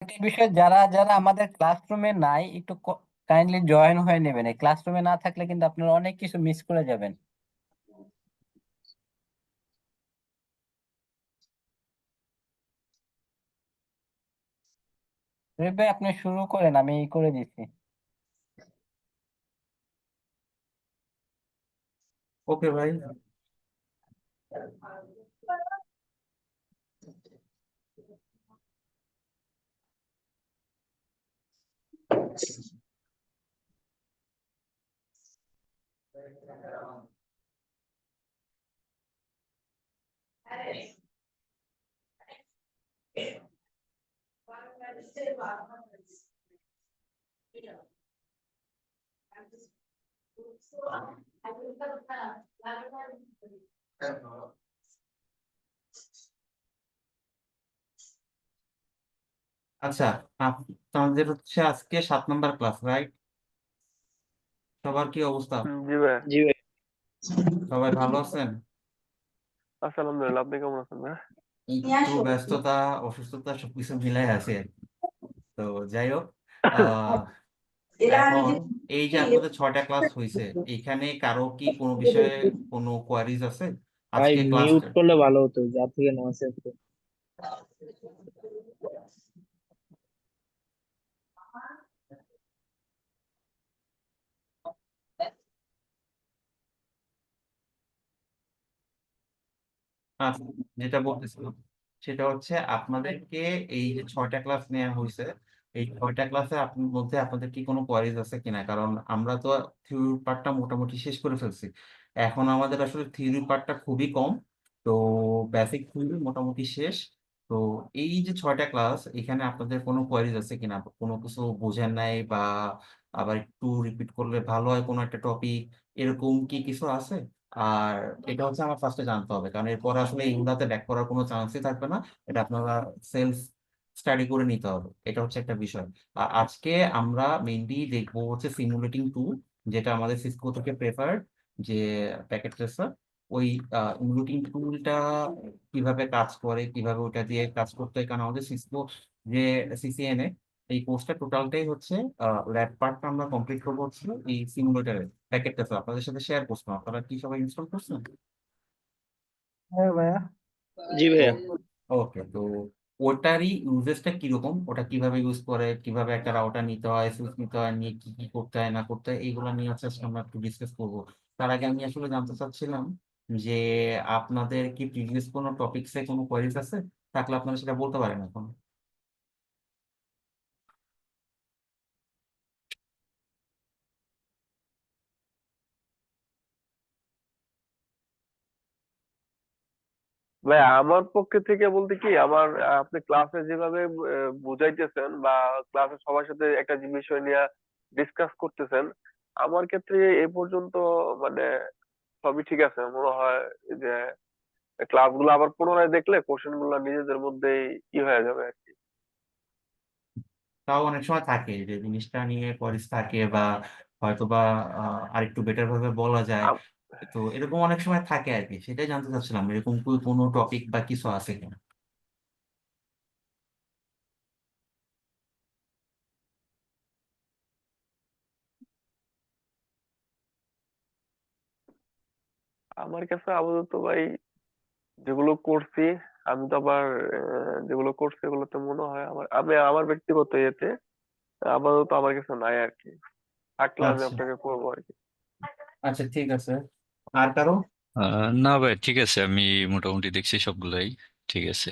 একটা বিষয়, যারা যারা আমাদের ক্লাসরুমে নাই একটু কাইন্ডলি জয়েন হয়ে নেবেন। এই ক্লাসরুমে না থাকলে কিন্তু আপনারা অনেক কিছু মিস করে যাবেন। রবি ভাই, আপনি শুরু করেন, আমি করে দিচ্ছি। ওকে ভাই। আচ্ছা, আপনাদের হচ্ছে আজকে 7 নম্বর ক্লাস, রাইট? সবার কি অবস্থা? জি ভাই। সবাই ভালো আছেন? আচ্ছা, আলহামদুলিল্লাহ। আপনি কেমন আছেন ভাই? একটু ব্যস্ততা, অসুস্থতা সবকিছু মিলাই আছে আর কি। তো যাই হোক, আহ এখন এই যে আপনাদের 6টা ক্লাস হয়েছে, এখানে কারো কি কোনো বিষয়ে কোনো কোয়ারিজ আছে ভাই আজকে মিউট ক্লাসটা? করলে ভালো হতো, যা থেকে নয়েস আসছে। আচ্ছা, যেটা বলতেছিলাম সেটা হচ্ছে আপনাদেরকে এই যে 6টা ক্লাস নেওয়া হয়েছে, এই 6টা ক্লাসে আপনার মধ্যে আপনাদের কি কোনো কোয়ারিজ আছে কিনা? কারণ আমরা তো থিওরি পার্টটা মোটামুটি শেষ করে ফেলছি। এখন আমাদের আসলে থিওরি পার্টটা খুবই কম। তো বেসিক থিওরি মোটামুটি শেষ। তো এই যে 6টা ক্লাস, এখানে আপনাদের কোনো কোয়ারিজ আছে কিনা? কোনো কিছু বোঝেন নাই, বা আবার একটু রিপিট করলে ভালো হয় কোনো একটা টপিক, এরকম কি কিছু আছে? আর এটা হচ্ছে আমার ফার্স্টে জানতে হবে, কারণ এরপর আসলে এইগুলাতে ব্যাক করার কোনো চান্সই থাকবে না। এটা আপনারা সেলফ স্টাডি করে নিতে হবে, এটা হচ্ছে একটা বিষয়। আর আজকে আমরা মেইনলি দেখবো হচ্ছে সিমুলেটিং টু, যেটা আমাদের সিসকো থেকে প্রেফার্ড যে প্যাকেট ট্রেসার। ওই সিমুলেটিং টুলটা কিভাবে কাজ করে, কিভাবে ওটা দিয়ে কাজ করতে হয়, কারণ আমাদের সিসকো যে সিসিএনএ এই কোর্সটা টোটালটাই হচ্ছে ল্যাব পার্টটা আমরা কমপ্লিট করবো হচ্ছে এই সিমুলেটারে। প্যাকেটটা তো আপনাদের সাথে শেয়ার করছিলাম, আপনারা কি সবাই ইনস্টল করছেন? হ্যাঁ ভাইয়া। জি তো ভাইয়া। ওকে, তো ওটারই ইউজেসটা কিরকম, ওটা কিভাবে ইউজ করে, কিভাবে একটা রাউটার নিতে হয়, সুইচ নিতে হয়, নিয়ে কি কি করতে হয় না করতে হয়, এইগুলো নিয়ে হচ্ছে আজকে আমরা একটু ডিসকাস করবো। তার আগে আমি আসলে জানতে চাচ্ছিলাম যে আপনাদের কি প্রিভিয়াস কোনো টপিকসে কোনো কোয়ারিজ আছে? থাকলে আপনারা সেটা বলতে পারেন এখন। ভাই, আমার পক্ষে থেকে বলতে কি, আমার আপনি ক্লাসে যেভাবে বুঝাইতেছেন বা ক্লাসে সবার সাথে একটা বিষয় নিয়ে ডিসকাস করতেছেন, আমার ক্ষেত্রে এ পর্যন্ত মানে সবই ঠিক আছে মনে হয়। যে ক্লাসগুলো আবার পুনরায় দেখলে কোশ্চেন গুলো নিজেদের মধ্যেই ই হয়ে যাবে আর কি। তাও অনেক সময় থাকে যে জিনিসটা নিয়ে কোয়ারিজ থাকে, বা হয়তো বা আরেকটু বেটার ভাবে বলা যায়। আম- তো এরকম অনেক সময় থাকে আর কি, সেটাই জানতে চাচ্ছিলাম এরকম কি কোনো টপিক বা কিছু আছে কিনা। আমার কাছে আপাতত ভাই যেগুলো করছি, আমি তো আবার যেগুলো করছি এগুলোতে মনে হয় আমার ব্যক্তিগত ইয়েতে আপাতত আমার কাছে নাই আর কি। থাকলে আমি আচ্ছা, আপনাকে করবো আর কি। আচ্ছা, ঠিক আছে। আর কারো? না ভাই, ঠিক আছে, আমি মোটামুটি দেখছি সবগুলাই ঠিক আছে।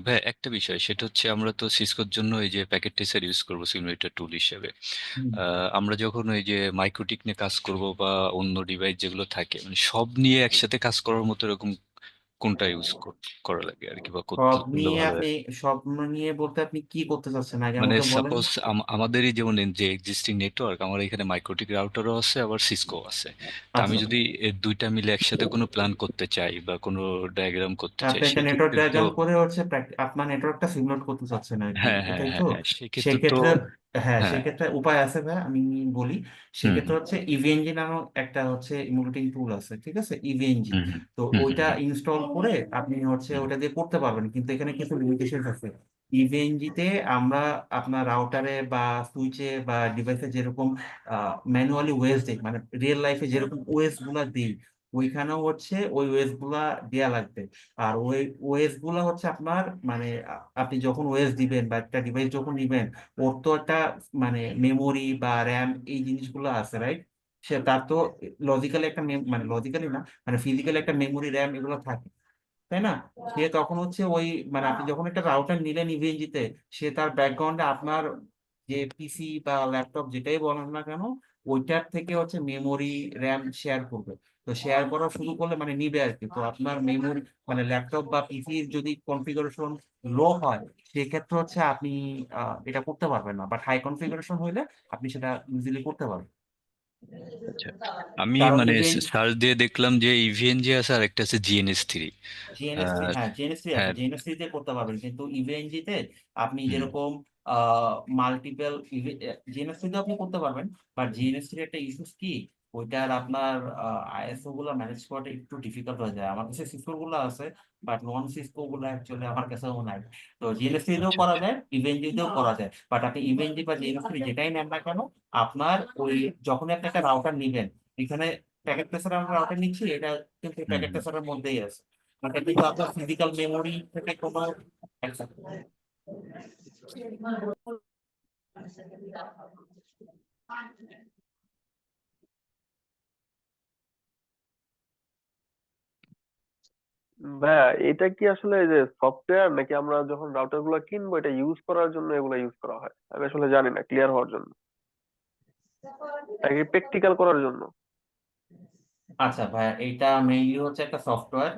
ভাই একটা বিষয়, সেটা হচ্ছে আমরা তো সিসকোর জন্য এই যে প্যাকেট টেসার ইউজ করবো সিমুলেটর টুল হিসেবে। হুম। আমরা যখন ওই যে মাইক্রোটিক নিয়ে কাজ করব বা অন্য ডিভাইস যেগুলো থাকে, মানে সব নিয়ে একসাথে কাজ করার মতো এরকম কোনটা ইউজ করা লাগে আর কি, বা সব করলে নিয়ে ভালো হয়? আপনি, সব নিয়ে বলতে আপনি কি করতে চাচ্ছেন আগে মানে আমাকে বলেন। সাপোজ আমাদেরই যেমন যে এক্সিস্টিং নেটওয়ার্ক, আমার এখানে মাইক্রোটিক রাউটারও আছে, আবার সিসকো আছে। তা আমি আচ্ছা, যদি এর দুইটা মিলে একসাথে কোনো প্ল্যান করতে চাই বা কোনো ডায়াগ্রাম করতে চাই, আপনি একটা নেটওয়ার্ক সেক্ষেত্রে তো ডায়াগ্রাম করে হচ্ছে আপনার নেটওয়ার্কটা সিমুলেট করতে চাচ্ছেন আর কি, হ্যাঁ, হ্যাঁ, এটাই হ্যাঁ, তো? হ্যাঁ, সেক্ষেত্রে তো সেক্ষেত্রে, হ্যাঁ, হ্যাঁ। সেক্ষেত্রে উপায় আছে ভাই, আমি বলি। হুম, সেক্ষেত্রে হুম, হচ্ছে ইভিএনজি নামক একটা হচ্ছে ইমুলেটিং টুল আছে, ঠিক আছে, ইভিএনজি। হুম, তো হুম, হুম, ওইটা হুম, ইনস্টল করে আপনি হচ্ছে হুম, ওটা দিয়ে করতে পারবেন, কিন্তু এখানে কিছু লিমিটেশন আছে। ইভিএনজিতে আমরা আপনার রাউটারে বা সুইচে বা ডিভাইসে যেরকম ম্যানুয়ালি ওএস দিই, মানে রিয়েল লাইফে যেরকম ওএস গুলা দিই, ওইখানেও হচ্ছে ওই ওএস গুলা দেয়া লাগবে। আর ওই ওএস গুলা হচ্ছে আপনার মানে আপনি যখন ওএস দিবেন বা একটা ডিভাইস যখন নিবেন, ওর তো একটা মানে মেমোরি বা র্যাম এই জিনিসগুলো আছে, রাইট? সে তার তো লজিক্যালি একটা মানে লজিক্যালি না, মানে ফিজিক্যালি একটা মেমোরি র্যাম এগুলো থাকে, তাই না? সে তখন হচ্ছে ওই মানে আপনি যখন একটা রাউটার নিলেন ইভিএনজি তে, সে তার ব্যাকগ্রাউন্ডে আপনার যে পিসি বা ল্যাপটপ যেটাই বলেন না কেন, ওইটার থেকে হচ্ছে মেমোরি র্যাম শেয়ার করবে। তো শেয়ার করা শুরু করলে মানে নিবে আর কি। তো আপনার মেমোরি মানে ল্যাপটপ বা পিসির যদি কনফিগারেশন লো হয়, সেক্ষেত্রে হচ্ছে আপনি এটা করতে পারবেন না, বাট হাই কনফিগারেশন হইলে আপনি সেটা ইজিলি করতে পারবেন। আচ্ছা, আমি কারণ মানে ইভেন সার্চ দিয়ে দেখলাম যে ইভিএনজি আছে আর একটা আছে জিএনএস 3। জিএনএস3, হ্যাঁ জিএনএস3 আছে, হ্যাঁ। জিএনএস3 তে করতে পারবেন, কিন্তু ইভিএনজি তে আপনি হুম। যেরকম মাল্টিপল জিএনএস3 তে আপনি করতে পারবেন, বাট জিএনএস3 একটা ইস্যুস কি, ওইটার আপনার আইএসও গুলো ম্যানেজ করাটা একটু ডিফিকাল্ট হয়ে যায়। আমার কাছে সিসকো গুলো আছে, বাট নন সিসকো গুলো অ্যাকচুয়ালি আমার কাছেও নাই। তো জিএনএস3 তেও আচ্ছা করা আচ্ছা। যায়, ইভিএনজি তেও করা যায়, বাট আপনি ইভিএনজি বা জিএনএস3 যেটাই নেন না কেন, আপনার ওই যখন আপনি একটা রাউটার নিবেন, এখানে প্যাকেট ট্রেসার আমরা রাউটার নিচ্ছি, এটা কিন্তু হুম প্যাকেট হুম। ট্রেসারের মধ্যেই আছে। এটা কিন্তু আপনার ফিজিক্যাল মেমোরি থেকে কোনো এক second। ভাইয়া এটা কি আসলে এই যে সফটওয়্যার, নাকি আমরা যখন রাউটার গুলো কিনবো এটা ইউজ করার জন্য এগুলো ইউজ করা হয়? আমি আসলে জানি না, ক্লিয়ার হওয়ার জন্য, নাকি প্র্যাকটিক্যাল করার জন্য? আচ্ছা ভাইয়া, এটা মেইনলি হচ্ছে একটা সফটওয়্যার।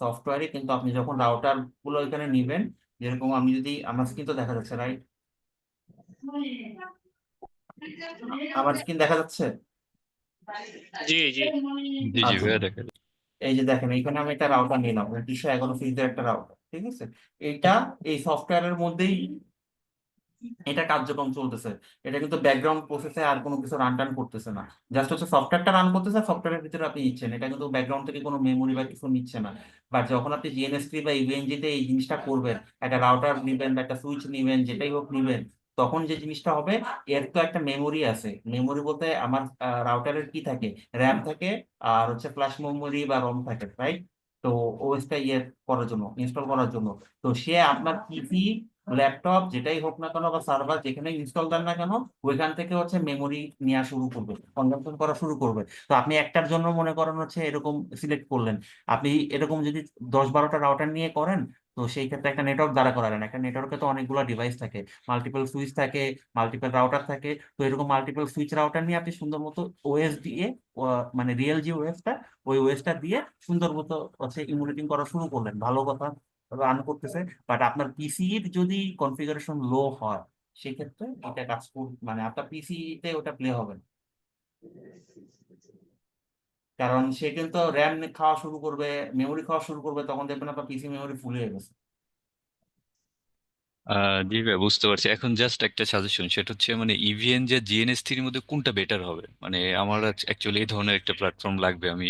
সফটওয়্যারই কিন্তু আপনি যখন রাউটার গুলো এখানে নিবেন, যেরকম আমি যদি আমার স্ক্রিন তো দেখা যাচ্ছে, রাইট? আমার স্ক্রিন দেখা যাচ্ছে? জি জি। জি জি আচ্ছা, ভাইয়া দেখা যায়। এই যে দেখেন এখানে আমি একটা রাউটার নিলাম, 211 সিরিজের একটা রাউটার, ঠিক আছে? এটা এই সফটওয়্যারের মধ্যেই এটা কার্যক্রম চলতেছে। এটা কিন্তু ব্যাকগ্রাউন্ড প্রসেসে আর কোনো কিছু রান টান করতেছে না, জাস্ট হচ্ছে সফটওয়্যারটা রান করতেছে, সফটওয়্যারের ভিতরে আপনি নিচ্ছেন, এটা কিন্তু ব্যাকগ্রাউন্ড থেকে কোনো মেমোরি বা কিছু নিচ্ছে না। বাট যখন আপনি জিএনএস3 বা ইভিএনজি তে এই জিনিসটা করবেন, একটা রাউটার নিবেন বা একটা সুইচ নিবেন, যেটাই হোক নিবেন, তখন যে জিনিসটা হবে, এর তো একটা মেমোরি আছে। মেমোরি বলতে আমার রাউটারের কি থাকে, র্যাম থাকে, আর হচ্ছে ফ্ল্যাশ মেমোরি বা রম থাকে, রাইট? তো ওএসটা করার জন্য, ইনস্টল করার জন্য, তো সে আপনার পিসি ল্যাপটপ যেটাই হোক না কেন বা সার্ভার যেখানে ইনস্টল দেন না কেন, ওইখান থেকে হচ্ছে মেমোরি নেওয়া শুরু করবে, কনজাম্পশন করা শুরু করবে। তো আপনি একটার জন্য মনে করেন হচ্ছে এরকম সিলেক্ট করলেন, আপনি এরকম যদি 10-12টা রাউটার নিয়ে করেন, তো সেই ক্ষেত্রে একটা নেটওয়ার্ক দ্বারা করালেন। একটা নেটওয়ার্কে তো অনেকগুলো ডিভাইস থাকে, মাল্টিপল সুইচ থাকে, মাল্টিপল রাউটার থাকে। তো এরকম মাল্টিপল সুইচ রাউটার নিয়ে আপনি সুন্দর মতো ওএস দিয়ে, মানে রিয়েল যে ওএসটা, ওই ওএসটা দিয়ে সুন্দর মতো হচ্ছে ইমুলেটিং করা শুরু করলেন, ভালো কথা, রান করতেছে। বাট আপনার পিসির যদি কনফিগারেশন লো হয়, সেক্ষেত্রে এটা কাজ মানে আপনার পিসি তে ওটা প্লে হবে না। কারণ সে কিন্তু র্যাম খাওয়া শুরু করবে, মেমোরি খাওয়া শুরু করবে, তখন দেখবেন আপনার পিসি মেমোরি ফুল হয়ে গেছে। জি ভাই বুঝতে পারছি। এখন জাস্ট একটা সাজেশন, সেটা হচ্ছে মানে ইভিএন যে জিএনএস 3 মধ্যে কোনটা বেটার হবে, মানে আমার অ্যাকচুয়ালি এই ধরনের একটা প্ল্যাটফর্ম লাগবে। আমি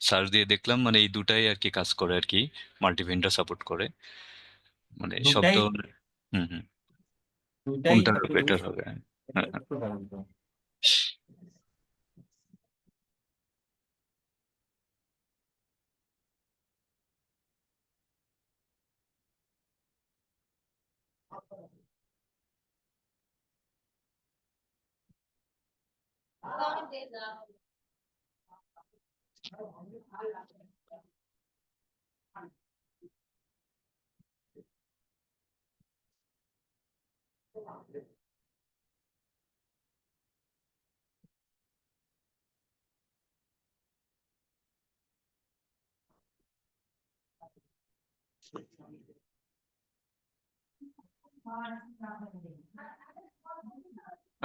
সার্চ দিয়ে দেখলাম মানে এই দুটাই আর কি কাজ করে আর কি, মাল্টি ভেন্ডার সাপোর্ট করে, মানে সব দুটাই, ধরনের। হুম হুম। দুটাই কোনটা আপনি ইউজ বেটার হবে? হ্যাঁ হ্যাঁ। করতে পারেন তো।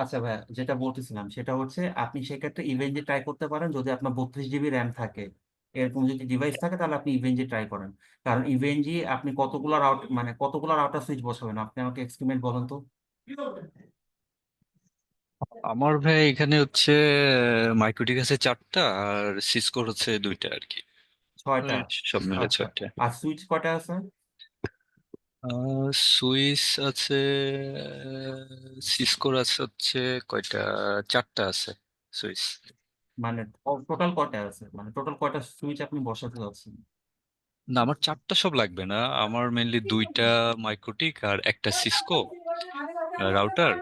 আচ্ছা ভাইয়া, যেটা বলতেছিলাম সেটা হচ্ছে আপনি সেক্ষেত্রে ইভেনজি ট্রাই করতে পারেন, যদি আপনার 32 জিবি র্যাম থাকে, এরকম যদি ডিভাইস থাকে, তাহলে আপনি ইভেনজি ট্রাই করেন। কারণ ইভেনজি আপনি কতগুলো মানে কতগুলো রাউটার সুইচ বসাবেন, আপনি আমাকে এক্সপেরিমেন্ট বলেন তো। আমার ভাই এখানে হচ্ছে মাইক্রোটিক আছে 4টা আর সিসকোর হচ্ছে 2টা আর কি। 6টা? ওই সব মিলে আচ্ছা, 6টা। আর সুইচ কয়টা আছে? সুইস আছে, সিসকোর আছে হচ্ছে কয়টা, 4টা আছে সুইস। মানে টোটাল কয়টা আছে, মানে টোটাল কয়টা সুইচ আপনি বসাতে যাচ্ছেন? না, আমার 4টা সব লাগবে না, আমার মেনলি 2টা মাইক্রোটিক আর একটা সিসকো রাউটার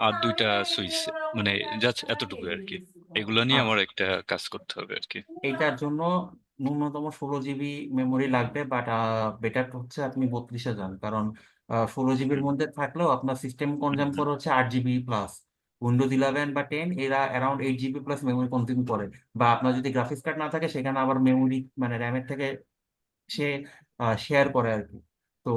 আর 2টা সুইচ, মানে জাস্ট এতটুকু আর কি। এগুলো নিয়ে আমার আচ্ছা, একটা কাজ করতে হবে আর কি। এইটার জন্য ন্যূনতম 16 জিবি মেমোরি লাগবে, বাট বেটার হচ্ছে আপনি 32-এ যান, কারণ 16 জিবির মধ্যে থাকলেও আপনার সিস্টেম কনজাম হুম, করে হচ্ছে 8 জিবি প্লাস। উইন্ডোজ 11 বা 10 এরা around 8 GB plus memory consume করে। বা আপনার যদি গ্রাফিক্স কার্ড না থাকে সেখানে আবার মেমোরি মানে র্যামের থেকে সে শেয়ার করে আর কি। তো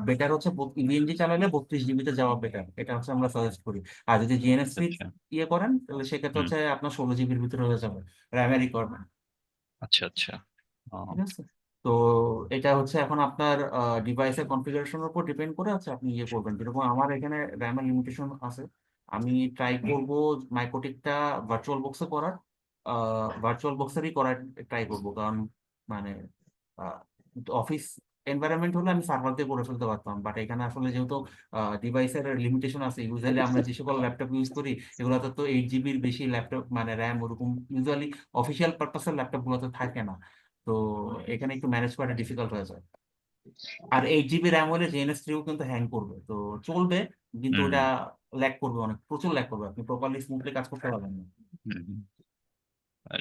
বেটার হচ্ছে ইভিএনজি চালালে 32 জিবিতে যাওয়া বেটার, এটা হচ্ছে আমরা সাজেস্ট করি। আর যদি জিএনএসসি আচ্ছা। ইয়ে করেন তাহলে সেক্ষেত্রে হুম। হচ্ছে আপনার 16 জিবির ভিতরে হয়ে যাবে র্যামের রিকোয়ারমেন্ট। আচ্ছা আচ্ছা। ঠিক আছে। তো এটা হচ্ছে এখন আপনার ডিভাইসের কনফিগারেশনের উপর ডিপেন্ড করে আছে, আপনি ইয়ে করবেন। যেরকম আমার এখানে র্যামের লিমিটেশন আছে, আমি ট্রাই করব মাইক্রোটিকটা ভার্চুয়াল বক্সে করার, ভার্চুয়াল বক্সেরই করার ট্রাই করব, কারণ মানে অফিস এনভায়রনমেন্ট হলে আমি সার্ভার দিয়ে করে ফেলতে পারতাম, বাট এখানে আসলে যেহেতু ডিভাইসের লিমিটেশন আছে, ইউজুয়ালি আমরা যে সকল ল্যাপটপ ইউজ করি এগুলোতে তো 8 জিবির বেশি ল্যাপটপ মানে র্যাম ওরকম ইউজুয়ালি অফিসিয়াল পারপাসের ল্যাপটপ গুলোতে থাকে না। তো এখানে একটু ম্যানেজ করা ডিফিকাল্ট হয়ে যায়। আর 8 জিবি র্যাম হলে জিএনএস 3ও কিন্তু হ্যাং করবে, তো চলবে, কিন্তু হুম ওটা ল্যাগ করবে, অনেক প্রচুর ল্যাগ করবে, আপনি প্রপারলি স্মুথলি কাজ করতে পারবেন না। হুম হুম।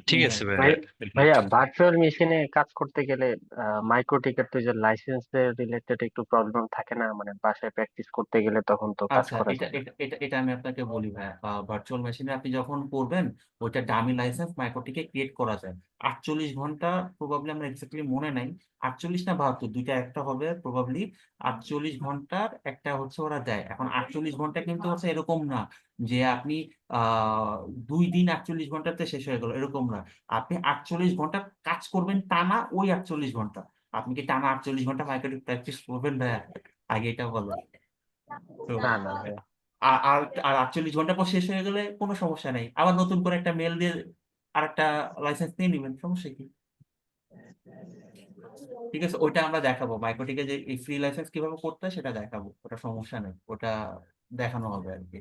ঠিক এই আর আছে কি। ভাইয়া। ভাইয়া ভার্চুয়াল মেশিনে কাজ করতে গেলে মাইক্রো টিকেট তো যে লাইসেন্সের রিলেটেড একটু প্রবলেম থাকে না, মানে বাসায় প্র্যাকটিস করতে গেলে তখন তো কাজ আচ্ছা, করা এটা যায় না। এটা এটা এটা আমি আপনাকে বলি ভাই, ভার্চুয়াল মেশিনে আপনি যখন করবেন ওইটা ডামি লাইসেন্স মাইক্রোটিকে ক্রিয়েট করা যায় 48 ঘন্টা, প্রবাবলি আমার এক্স্যাক্টলি মনে নাই, 48 না 72 দুইটা একটা হবে প্রবাবলি। 48 ঘন্টার একটা হচ্ছে ওরা দেয়। এখন 48 ঘন্টা কিন্তু হচ্ছে এরকম না যে আপনি আহ 2 দিন 48 ঘন্টাতে শেষ হয়ে গেল, এরকম না। আপনি 48 ঘন্টা কাজ করবেন টানা, ওই 48 ঘন্টা। আপনি কি টানা 48 ঘন্টা মাইক্রোটিক প্র্যাকটিস করবেন ভাইয়া? আগে এটা বলো। তো না না ভাইয়া। আর আর আর 48 ঘন্টা পর শেষ হয়ে গেলে কোনো সমস্যা নেই, আবার নতুন করে একটা মেল দিয়ে আরেকটা লাইসেন্স নিয়ে নিবেন, সমস্যা কি? ঠিক আছে, ওইটা আমরা দেখাবো মাইক্রোটিকে যে এই ফ্রি লাইসেন্স কিভাবে করতে হয় সেটা দেখাবো, ওটা সমস্যা নেই, ওটা দেখানো হবে আর কি।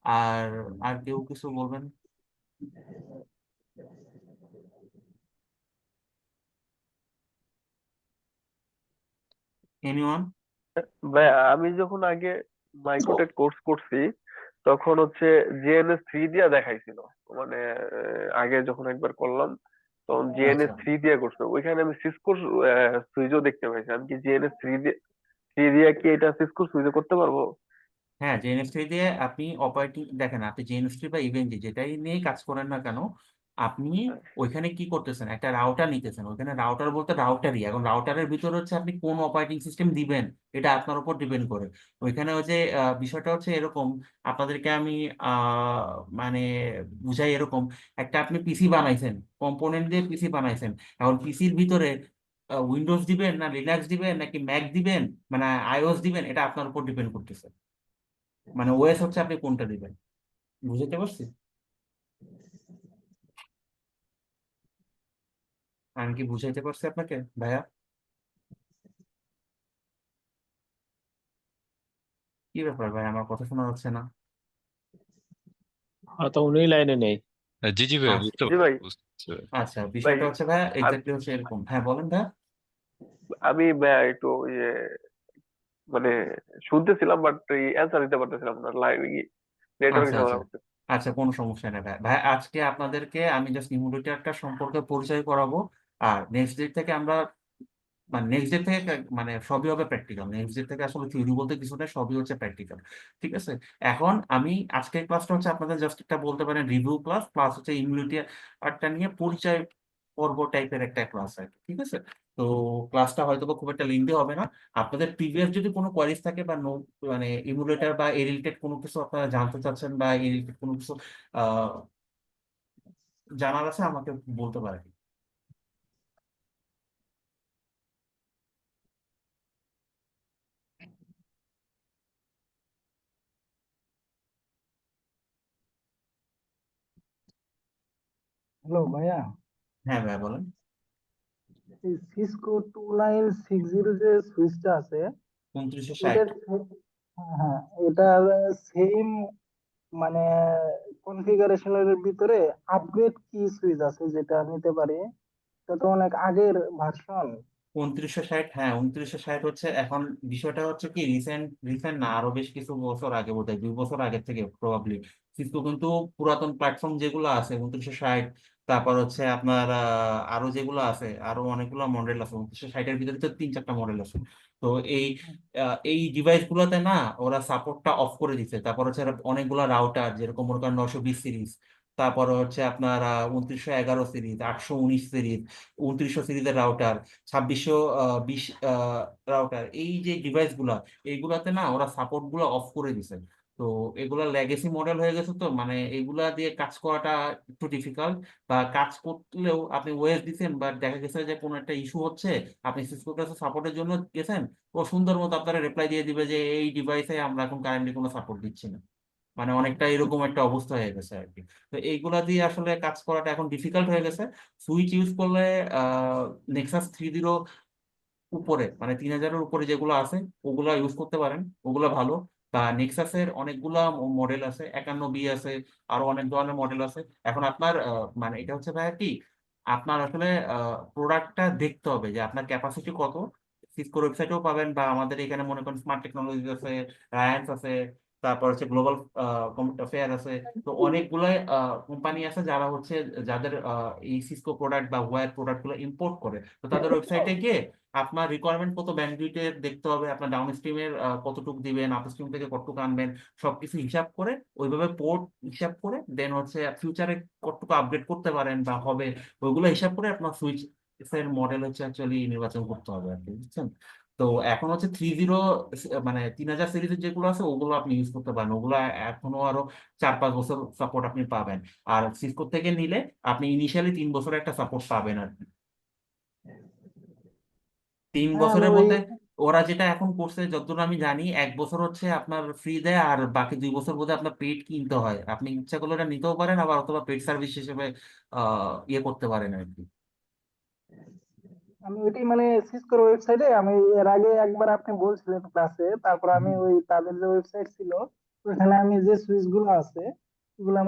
আর আর কেউ কিছু বলবেন? এনিওয়ান? ভাই আমি যখন আগে মাইক্রোটেক কোর্স করছি তখন হচ্ছে জিএনএস 3 দিয়ে দেখাইছিল। মানে আগে যখন একবার করলাম তখন আচ্ছা, জিএনএস 3 দিয়ে করছিল, ওইখানে আমি সিসকোর সুইচও দেখতে পাইছি। আমি কি জিএনএস 3 দিয়ে কি এটা সিসকোর সুইচে করতে পারবো? হ্যাঁ, জেএনএস3 দিয়ে আপনি অপারেটিং দেখেন, আপনি জেএনএস3 বা ইভেন্টি যেটাই নিয়ে কাজ করেন না কেন, আপনি ওইখানে কি করতেছেন, একটা রাউটার নিতেছেন, ওইখানে রাউটার বলতে রাউটারই, এখন রাউটারের ভিতরে হচ্ছে আপনি কোন অপারেটিং সিস্টেম দিবেন এটা আপনার উপর ডিপেন্ড করে। ওইখানে হচ্ছে বিষয়টা হচ্ছে এরকম, আপনাদেরকে আমি মানে বুঝাই এরকম, একটা আপনি পিসি বানাইছেন, কম্পোনেন্ট দিয়ে পিসি বানাইছেন, এখন পিসির ভিতরে উইন্ডোজ দিবেন না লিনাক্স দিবেন নাকি ম্যাক দিবেন, মানে আইওএস দিবেন, এটা আপনার উপর ডিপেন্ড করতেছে। মানে ওএস হচ্ছে আপনি কোনটা দিবেন, বুঝতে পারছি? আমি কি বুঝাইতে পারছি আপনাকে ভাইয়া? কি ব্যাপার ভাই, আমার কথা শোনা যাচ্ছে না? হয়তো উনি লাইনে নেই। জি জি ভাইয়া, আচ্ছা, বুঝতে জি ভাই। বুঝতে পারছি। আচ্ছা, ভাই বিষয়টা হচ্ছে ভাইয়া আম- এক্স্যাক্টলি হচ্ছে এরকম। হ্যাঁ বলেন ভাইয়া। আমি ভাই একটু ইয়ে মানে শুনতেছিলাম বাট অ্যান্সার দিতে পারতেছিলাম না, লাইভ নেটওয়ার্ক আচ্ছা আচ্ছা ঝামেলা করতে। আচ্ছা, কোনো সমস্যা নেই ভাই। ভাই আজকে আপনাদেরকে আমি জাস্ট ইমুলেটরটা সম্পর্কে পরিচয় করাবো, আর নেক্সট ডে থেকে আমরা মানে নেক্সট ডে থেকে মানে সবই হবে প্র্যাকটিক্যাল, নেক্সট ডে থেকে আসলে থিওরি বলতে কিছু নেই, সবই হচ্ছে প্র্যাকটিক্যাল। ঠিক আছে। এখন আমি আজকের ক্লাসটা হচ্ছে আপনাদের জাস্ট একটা বলতে পারেন রিভিউ ক্লাস, প্লাস হচ্ছে ইমিউনিটিটা নিয়ে পরিচয় পর্ব টাইপের একটা ক্লাস আর কি। ঠিক আছে। তো ক্লাসটা হয়তো বা খুব একটা লেন্দি হবে না। আপনাদের প্রিভিয়াস যদি কোনো কোয়ারিজ থাকে বা মানে ইমুলেটর বা এই রিলেটেড কোনো কিছু আপনারা জানতে চাচ্ছেন বা এই রিলেটেড কোনো কিছু আহ জানার আছে আমাকে বলতে পারেন। হ্যালো ভাইয়া, হ্যাঁ ভাইয়া বলেন। এই সিসকো 2960 যে সুইচটা আছে 2960। এটার হ্যাঁ, এটার সেম মানে কনফিগারেশনের ভিতরে আপগ্রেড কি সুইচ আছে যেটা নিতে পারি? এটা তো অনেক আগের ভার্সন। 2960, হ্যাঁ 2960 হচ্ছে এখন। বিষয়টা হচ্ছে কি, রিসেন্ট রিসেন্ট না, আরো বেশ কিছু বছর আগে, বোধহয় 2 বছর আগে থেকে প্রবাবলি সিসকো কিন্তু পুরাতন প্ল্যাটফর্ম যেগুলো আছে 2960, তারপর হচ্ছে আপনার আরো যেগুলো আছে, আরো অনেকগুলো মডেল আছে 2960-এর ভিতরে তো 3-4টা মডেল আছে। তো এই ডিভাইস গুলোতে না ওরা সাপোর্টটা অফ করে দিচ্ছে। তারপর হচ্ছে অনেকগুলো রাউটার, যেরকম মনে করেন 920 সিরিজ, তারপর হচ্ছে আপনার 2911 সিরিজ, 819 সিরিজ, 2900 সিরিজের রাউটার, 2620 রাউটার, এই যে ডিভাইস গুলা, এইগুলাতে না ওরা সাপোর্ট গুলো অফ করে দিছে। তো এগুলা লেগেসি মডেল হয়ে গেছে, তো মানে এগুলা দিয়ে কাজ করাটা একটু ডিফিকাল্ট। বা কাজ করলেও আপনি ওএস দিচ্ছেন, বা দেখা গেছে যে কোনো একটা ইস্যু হচ্ছে, আপনি সিসকোর কাছে সাপোর্টের জন্য গেছেন, ও সুন্দর মতো আপনারা রিপ্লাই দিয়ে দিবে যে এই ডিভাইসে আমরা এখন কারেন্টলি কোনো সাপোর্ট দিচ্ছি না। মানে অনেকটা এরকম একটা অবস্থা হয়ে গেছে আর কি। তো এইগুলা দিয়ে আসলে কাজ করাটা এখন ডিফিকাল্ট হয়ে গেছে। সুইচ ইউজ করলে নেক্সাস 3.0 উপরে, মানে 3000-এর উপরে যেগুলো আছে ওগুলা ইউজ করতে পারেন, ওগুলা ভালো। বা নেক্সাসের অনেকগুলা মডেল আছে, 51B আছে, আরো অনেক ধরনের মডেল আছে। এখন আপনার মানে এটা হচ্ছে ভাইয়া কি, আপনার আসলে প্রোডাক্টটা দেখতে হবে যে আপনার ক্যাপাসিটি কত। সিসকোর ওয়েবসাইটেও পাবেন, বা আমাদের এখানে মনে করেন স্মার্ট টেকনোলজি আছে, রায়ান্স আছে, তারপর হচ্ছে গ্লোবাল ফেয়ার আছে। তো অনেকগুলো কোম্পানি আছে যারা হচ্ছে, যাদের এই সিসকো প্রোডাক্ট বা ওয়্যার প্রোডাক্ট গুলো ইম্পোর্ট করে। তো তাদের ওয়েবসাইটে গিয়ে আপনার রিকোয়ারমেন্ট কত, ব্যান্ডউইথের দেখতে হবে, আপনার ডাউন স্ট্রিমের কতটুকু দিবেন, আপ স্ট্রিম থেকে কতটুকু আনবেন, সবকিছু হিসাব করে, ওইভাবে পোর্ট হিসাব করে, দেন হচ্ছে ফিউচারে কতটুকু আপগ্রেড করতে পারেন বা হবে, ওইগুলো হিসাব করে আপনার সুইচ এর মডেল হচ্ছে অ্যাকচুয়ালি নির্বাচন করতে হবে আর কি, বুঝছেন? তো এখন হচ্ছে 30, মানে 3000 সিরিজের যেগুলো আছে ওগুলো আপনি ইউজ করতে পারেন, ওগুলো এখনো আরো 4-5 বছর সাপোর্ট আপনি পাবেন। আর সিসকো থেকে নিলে আপনি ইনিশিয়ালি 3 বছরের একটা সাপোর্ট পাবেন আর কি। তিন হ্যাঁ, আমি বছরের ওই মধ্যে ওরা যেটা এখন করছে, যতদূর আমি জানি, 1 বছর হচ্ছে আপনার ফ্রি দেয়, আর বাকি 2 বছর বোধহয় আপনার পেড কিনতে হয়। আপনি ইচ্ছা করলে এটা নিতেও পারেন, আবার অথবা পেড সার্ভিস হিসেবে ইয়ে করতে পারেন আর কি। আমি ওইটাই মানে সিসকোর ওয়েবসাইটে আমি এর আগে একবার আপনি বলছিলেন ক্লাসে, তারপর আমি ওই তাদের যে ওয়েবসাইট ছিল ওইখানে আমি যে সুইচ গুলো আছে ওগুলো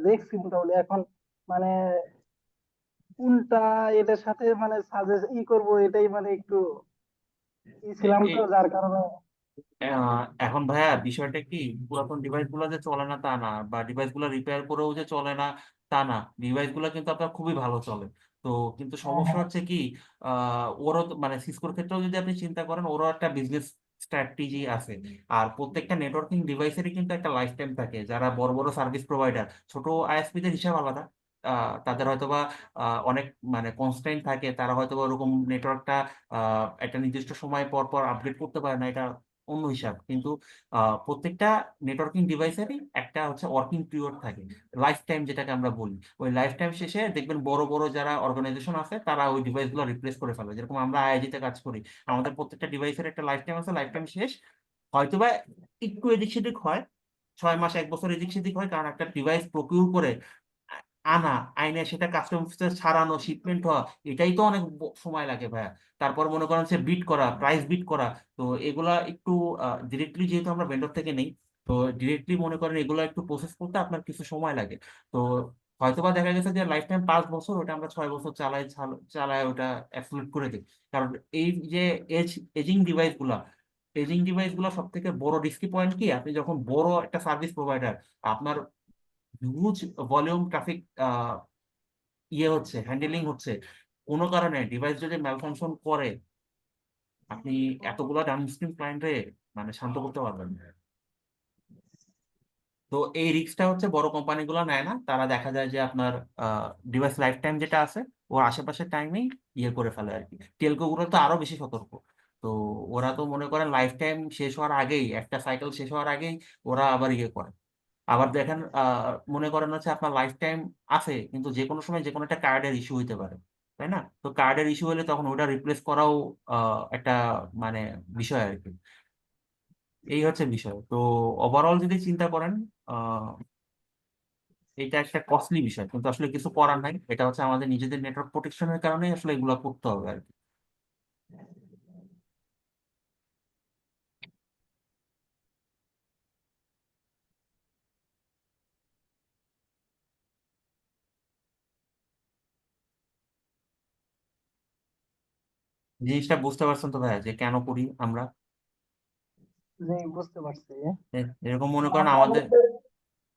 দেখছি মোটামুটি। এখন মানে কোনটা এটার সাথে মানে সাজেস্ট করব এটাই মানে একটু ছিলাম তো, যার কারণে। এখন ভাইয়া বিষয়টা কি, পুরাতন ডিভাইস গুলো যে চলে না তা না, বা ডিভাইস গুলো রিপেয়ার করেও যে চলে না তা না, ডিভাইস গুলো কিন্তু আপনার খুবই ভালো চলে। তো কিন্তু হ্যাঁ, সমস্যা হ্যাঁ, হচ্ছে কি, ওরও মানে সিসকোর ক্ষেত্রেও যদি আপনি চিন্তা করেন, ওরও একটা বিজনেস স্ট্র্যাটেজি আছে। আর প্রত্যেকটা নেটওয়ার্কিং ডিভাইসেরই কিন্তু একটা লাইফ টাইম থাকে। যারা বড় বড় সার্ভিস প্রোভাইডার, ছোট আইএসপি দের হিসাব আলাদা। তাদের হয়তোবা অনেক মানে কনস্ট্যান্ট থাকে, তারা হয়তোবা ওরকম নেটওয়ার্কটা একটা নির্দিষ্ট সময় পর পর আপডেট করতে পারে না, এটা অন্য হিসাব। কিন্তু প্রত্যেকটা নেটওয়ার্কিং ডিভাইসেরই একটা হচ্ছে ওয়ার্কিং পিরিয়ড থাকে, লাইফ টাইম যেটাকে আমরা বলি। ওই লাইফ টাইম শেষে দেখবেন বড় বড় যারা অর্গানাইজেশন আছে তারা ওই ডিভাইসগুলো রিপ্লেস করে ফেলে। যেরকম আমরা আইআইজি তে কাজ করি, আমাদের প্রত্যেকটা ডিভাইসের একটা লাইফ টাইম আছে, লাইফ টাইম শেষ হয়তোবা একটু এদিক সেদিক হয়, 6 মাস 1 বছর এদিক সেদিক হয়, কারণ একটা ডিভাইস প্রকিউর করে আনা, আইনে সেটা কাস্টমসে ছাড়ানো, শিপমেন্ট হওয়া, এটাই তো অনেক সময় লাগে ভাইয়া। তারপর মনে করেন সে বিট করা, প্রাইস বিট করা। তো এগুলা একটু ডিরেক্টলি যেহেতু আমরা ভেন্ডর থেকে নেই, তো ডিরেক্টলি মনে করেন এগুলো একটু প্রসেস করতে আপনার কিছু সময় লাগে। তো হয়তোবা দেখা গেছে যে লাইফ টাইম 5 বছর, ওটা আমরা 6 বছর চালাই চালাই ওটা অ্যাবসলিউট করে দিই। কারণ এই যে এজিং ডিভাইস গুলা, এজিং ডিভাইস গুলা সব থেকে বড় রিস্কি পয়েন্ট কি, আপনি যখন বড় একটা সার্ভিস প্রোভাইডার, আপনার হিউজ ভলিউম ট্রাফিক হচ্ছে, হ্যান্ডেলিং হচ্ছে, কোনো কারণে ডিভাইস যদি ম্যালফাংশন করে, আপনি এতগুলা ডাউনস্ট্রিম ক্লায়েন্টে মানে শান্ত করতে পারবেন না। তো এই রিস্কটা হচ্ছে বড় কোম্পানিগুলো নেয় না, তারা দেখা যায় যে আপনার ডিভাইস লাইফ টাইম যেটা আছে ওর আশেপাশের টাইমেই করে ফেলে আর কি। টেলকো গুলো তো আরো বেশি সতর্ক। তো ওরা তো মনে করেন লাইফ টাইম শেষ হওয়ার আগেই, একটা সাইকেল শেষ হওয়ার আগেই ওরা আবার করে। আবার দেখেন মনে করেন হচ্ছে আপনার লাইফ টাইম আছে, কিন্তু যে কোনো সময় যে কোনো একটা কার্ডের ইস্যু হইতে পারে, তাই না? তো কার্ডের ইস্যু হলে তখন ওটা রিপ্লেস করাও একটা মানে বিষয় আর কি। এই হচ্ছে বিষয়। তো ওভারঅল যদি চিন্তা করেন, আহ এটা একটা কস্টলি বিষয়, কিন্তু আসলে কিছু করার নাই। এটা হচ্ছে আমাদের নিজেদের নেটওয়ার্ক প্রোটেকশনের কারণে আসলে এগুলো করতে হবে আর কি। জিনিসটা বুঝতে পারছেন তো ভাইয়া যে কেন করি আমরা? জি, বুঝতে পারছি। এরকম মনে করেন আমাদের, আমাদের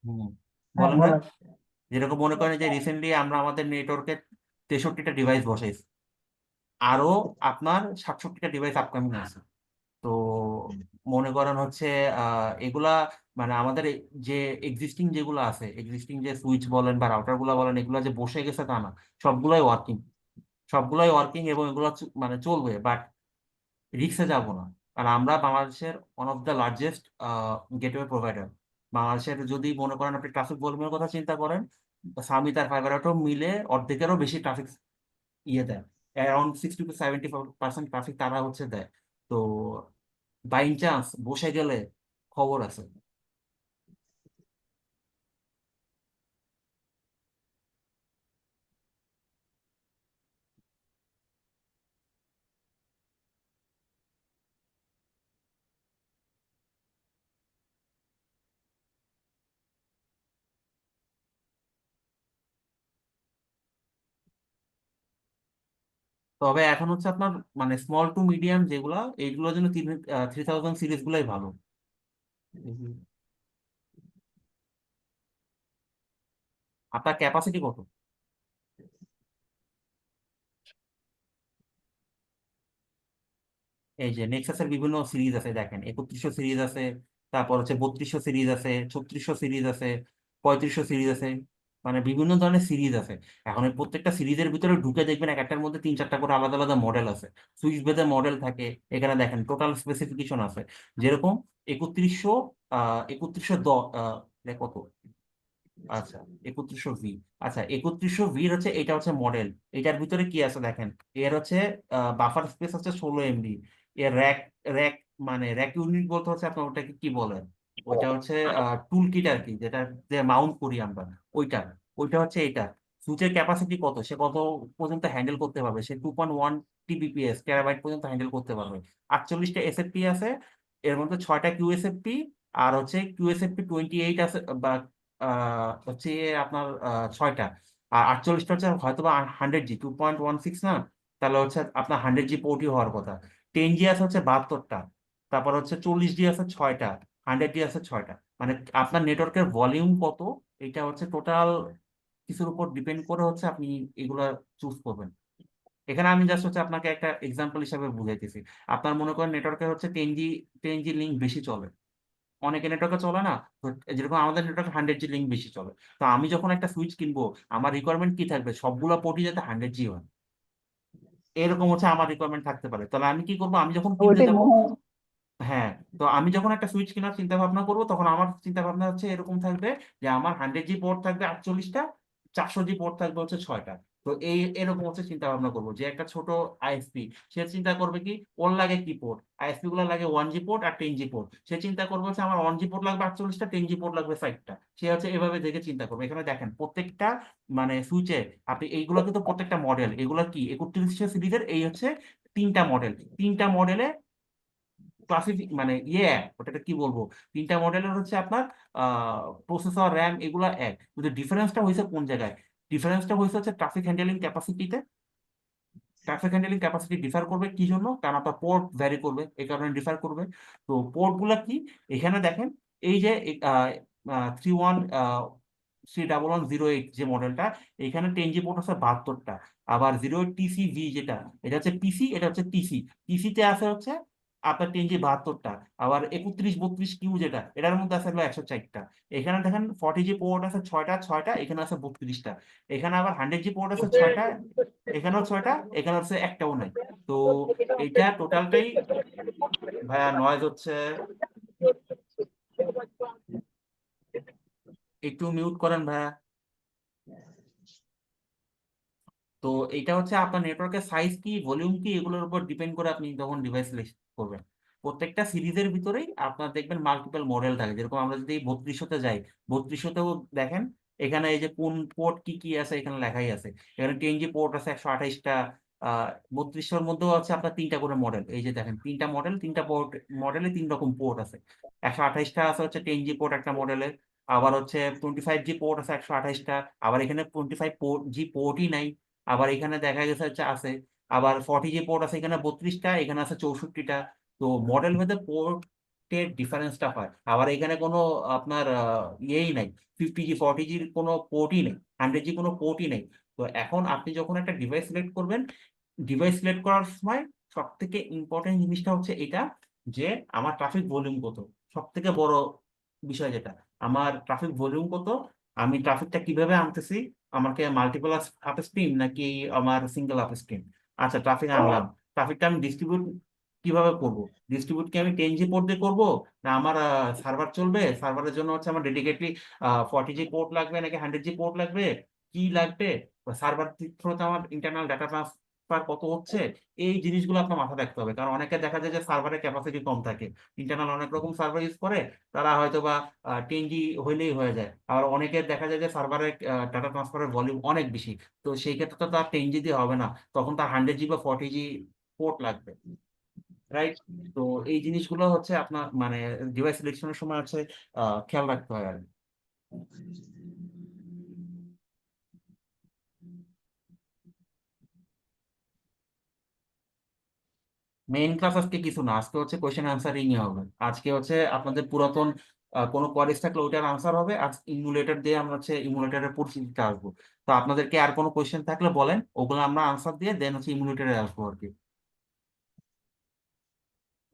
হুম, হ্যাঁ বলেন ভাই। বলেন। যেরকম মনে করেন যে রিসেন্টলি আমরা আমাদের নেটওয়ার্কে 63টা ডিভাইস বসাইছি, আরো আপনার 67টা ডিভাইস আপকামিং আছে। তো মনে করেন হচ্ছে এগুলা মানে আমাদের যে এক্সিস্টিং যেগুলো আছে, এক্সিস্টিং যে সুইচ বলেন বা রাউটার গুলা বলেন, এগুলো যে বসে গেছে তা না, সবগুলাই ওয়ার্কিং, সবগুলাই ওয়ার্কিং এবং এগুলো মানে চলবে, বাট রিক্সে যাব না। কারণ আমরা বাংলাদেশের one of the largest gateway provider. বাংলাদেশের যদি মনে করেন আপনি ট্রাফিক ভলিউমের কথা চিন্তা করেন, সামি তার ফাইবার মিলে অর্ধেকেরও বেশি ট্রাফিক ইয়ে দেয়, অ্যারাউন্ড 60 to 70% ট্রাফিক তারা হচ্ছে দেয়। তো বাই চান্স বসে গেলে খবর আছে। তবে এখন হচ্ছে আপনার মানে স্মল টু মিডিয়াম যেগুলা, এইগুলোর জন্য 3000 সিরিজ গুলাই ভালো। আপনার ক্যাপাসিটি কত? এই যে নেক্সাসের বিভিন্ন সিরিজ আছে দেখেন, 3100 সিরিজ আছে, তারপর হচ্ছে 3200 সিরিজ আছে, 3600 সিরিজ আছে, 3500 সিরিজ আছে, মানে বিভিন্ন ধরনের সিরিজ আছে। এখন এই প্রত্যেকটা সিরিজের ভিতরে ঢুকে দেখবেন এক একটার মধ্যে 3-4টা করে আলাদা আলাদা মডেল আছে, সুইচ ভেদে মডেল থাকে। এখানে দেখেন টোটাল স্পেসিফিকেশন আছে, যেরকম 3100, 3110, কত, আচ্ছা 3100 ভি। আচ্ছা 3100 ভি হচ্ছে, এটা হচ্ছে মডেল। এটার ভিতরে কি আছে দেখেন, এর হচ্ছে বাফার স্পেস হচ্ছে 16 MB। এর র্যাক, র্যাক মানে র্যাক ইউনিট বলতে হচ্ছে আপনার ওটাকে কি বলেন, ওইটা হচ্ছে টুল কিট আর কি, যেটা যে মাউন্ট করি আমরা, ওইটা, ওইটা হচ্ছে এটা। সুইচের ক্যাপাসিটি কত, সে কত পর্যন্ত হ্যান্ডেল করতে পারবে, সে 2.1 TBps টেরাবাইট পর্যন্ত হ্যান্ডেল করতে পারবে। 48টা এসএফপি আছে, এর মধ্যে 6টা কিউএসএফপি, আর হচ্ছে কিউএসএফপি 28 আছে, বা হচ্ছে আপনার 6টা। আর 48টা হচ্ছে হয়তো বা 100G, 2.16 না, তাহলে হচ্ছে আপনার 100G পোর্টই হওয়ার কথা। 10G আছে হচ্ছে 72টা, তারপর হচ্ছে 40G আছে 6টা, 100G আছে 6টা। মানে আপনার নেটওয়ার্কের ভলিউম কত, এটা হচ্ছে টোটাল কিছুর উপর ডিপেন্ড করে হচ্ছে আপনি এগুলা চুজ করবেন। এখানে আমি জাস্ট হচ্ছে আপনাকে একটা এক্সাম্পল হিসাবে বুঝাইতেছি। আপনার মনে করেন নেটওয়ার্কে হচ্ছে 10G লিঙ্ক বেশি চলে, অনেকের নেটওয়ার্কে চলে না। তো যেরকম আমাদের নেটওয়ার্কে 100G লিঙ্ক বেশি চলে। তো আমি যখন একটা সুইচ কিনবো, আমার রিকোয়ারমেন্ট কি থাকবে, সবগুলো পোর্টই যাতে 100G হয়, এরকম হচ্ছে আমার রিকোয়ারমেন্ট থাকতে পারে। তাহলে আমি কি করবো, আমি যখন কিনতে ওইটাই যাব, মনে হয়। হ্যাঁ, তো আমি যখন একটা সুইচ কেনার চিন্তা ভাবনা করবো, তখন আমার চিন্তা ভাবনা হচ্ছে এরকম থাকবে যে আমার 100G পোর্ট থাকবে 48টা, 400G পোর্ট থাকবে হচ্ছে 6টা। তো এরকম হচ্ছে চিন্তা ভাবনা করবো যে একটা ছোট আইএসপি, সে চিন্তা করবে কি ওর লাগে কি পোর্ট, আইএসপি গুলো লাগে 1G পোর্ট আর 10G পোর্ট, সে চিন্তা করবে হচ্ছে আমার 1G পোর্ট লাগবে 48টা, 10G পোর্ট লাগবে 60টা। সে হচ্ছে এভাবে দেখে চিন্তা করবে। এখানে দেখেন প্রত্যেকটা মানে সুইচে আপনি এইগুলো কিন্তু প্রত্যেকটা মডেল, এগুলো কি 3100 সিরিজের, এই হচ্ছে 3টা মডেল, 3টা মডেলে মানে ওটাকে কি বলবো, 3টা মডেলের হচ্ছে আপনার প্রসেসর, র্যাম এগুলা এক, কিন্তু ডিফারেন্সটা হয়েছে কোন জায়গায়, ডিফারেন্সটা হয়েছে হচ্ছে ট্রাফিক হ্যান্ডেলিং ক্যাপাসিটিতে। ট্রাফিক হ্যান্ডেলিং ক্যাপাসিটি ডিফার করবে কি জন্য, কারণ আপনার পোর্ট ভ্যারি করবে, এই কারণে ডিফার করবে। তো পোর্ট গুলা কি, এখানে দেখেন এই যে 3.1 যে মডেলটা, এখানে 10G পোর্ট আছে 72টা। আবার 08TC-V যেটা, এটা হচ্ছে পিসি, এটা হচ্ছে টিসি। টিসিতে আছে হচ্ছে আপনার 10G 72টা। আবার 3132Q যেটা, এটার মধ্যে আছে হলো 104টা। এখানে দেখেন 40G পোর্ট আছে 6টা, 6টা, এখানে আছে 32টা। এখানে আবার 100G পোর্ট আছে 6টা, এখানেও 6টা, এখানে হচ্ছে একটাও নাই। তো এইটা টোটালটাই, ভাইয়া নয়েজ হচ্ছে, একটু মিউট করেন ভাইয়া। তো এটা হচ্ছে আপনার নেটওয়ার্কের সাইজ কি, ভলিউম কি, এগুলোর উপর ডিপেন্ড করে আপনি যখন ডিভাইস সিলেক্ট করবেন। প্রত্যেকটা সিরিজের ভিতরেই আপনার দেখবেন মাল্টিপল মডেল থাকে। যেরকম আমরা যদি 3200-তে যাই, 3200-তেও দেখেন এখানে এই যে কোন পোর্ট কি কি আছে এখানে লেখাই আছে। এখানে 10G পোর্ট আছে 128টা। 3200-র মধ্যেও আছে আপনার 3টা করে মডেল, এই যে দেখেন 3টা মডেল, 3টা পোর্ট, মডেলে 3 রকম পোর্ট আছে। 128টা আছে হচ্ছে 10G পোর্ট একটা মডেলে, আবার হচ্ছে 25G পোর্ট আছে 128টা, আবার এখানে 25G পোর্টই নাই। আবার এখানে দেখা গেছে হচ্ছে আছে আবার 40G পোর্ট আছে এখানে 32টা, এখানে আছে 64টা। তো মডেল ভেদে পোর্টের ডিফারেন্সটা হয়। আবার এখানে কোনো আপনার ইয়েই নাই, 50G 40Gর কোনো পোর্টই নেই, 100G কোনো পোর্টই নেই। তো এখন আপনি যখন একটা ডিভাইস সিলেক্ট করবেন, ডিভাইস সিলেক্ট করার সময় সব থেকে ইম্পর্টেন্ট জিনিসটা হচ্ছে এটা, যে আমার ট্রাফিক ভলিউম কত। সব থেকে বড় বিষয় যেটা, আমার ট্রাফিক ভলিউম কত, আমি ট্রাফিকটা কিভাবে আনতেছি, আমাকে মাল্টিপল আপ স্ট্রিম নাকি আমার সিঙ্গেল আপ স্ট্রিম। আচ্ছা, ট্রাফিক আনলাম, ট্রাফিকটা আমি ডিস্ট্রিবিউট কিভাবে করব, ডিস্ট্রিবিউট কি আমি 10G পোর্ট দিয়ে করবো, না আমার সার্ভার চলবে, সার্ভারের জন্য হচ্ছে আমার ডেডিকেটলি 40G পোর্ট লাগবে নাকি 100G পোর্ট লাগবে, কি লাগবে, সার্ভার থ্রুতে আমার ইন্টারনাল ডাটা ট্রান্সফার কত হচ্ছে, এই জিনিসগুলো আপনার মাথায় রাখতে হবে। কারণ অনেকে দেখা যায় যে সার্ভারের ক্যাপাসিটি কম থাকে, ইন্টারনাল অনেক রকম সার্ভার ইউজ করে, তারা হয়তো বা 10G হইলেই হয়ে যায়। আবার অনেকের দেখা যায় যে সার্ভারের ডাটা ট্রান্সফারের ভলিউম অনেক বেশি, তো সেই ক্ষেত্রে তো তার 10G দিয়ে হবে না, তখন তার 100G বা 40G পোর্ট লাগবে, রাইট? তো এই জিনিসগুলো হচ্ছে আপনার মানে ডিভাইস সিলেকশনের সময় হচ্ছে খেয়াল রাখতে হয় আর কি। মেইন ক্লাস আজকে কিছু না, আজকে হচ্ছে কোয়েশ্চেন আনসারিং হবে। আজকে হচ্ছে আপনাদের পুরাতন কোনো কোয়ারিজ থাকলে ওইটার আনসার হবে। আজ ইমুলেটর দিয়ে আমরা হচ্ছে ইমুলেটরের পরিচিতিতে আসবো। তো আপনাদেরকে আর কোনো কোয়েশ্চেন থাকলে বলেন, ওগুলো আমরা আনসার দিয়ে দেন হচ্ছে ইমুলেটরে আসবো আর কি।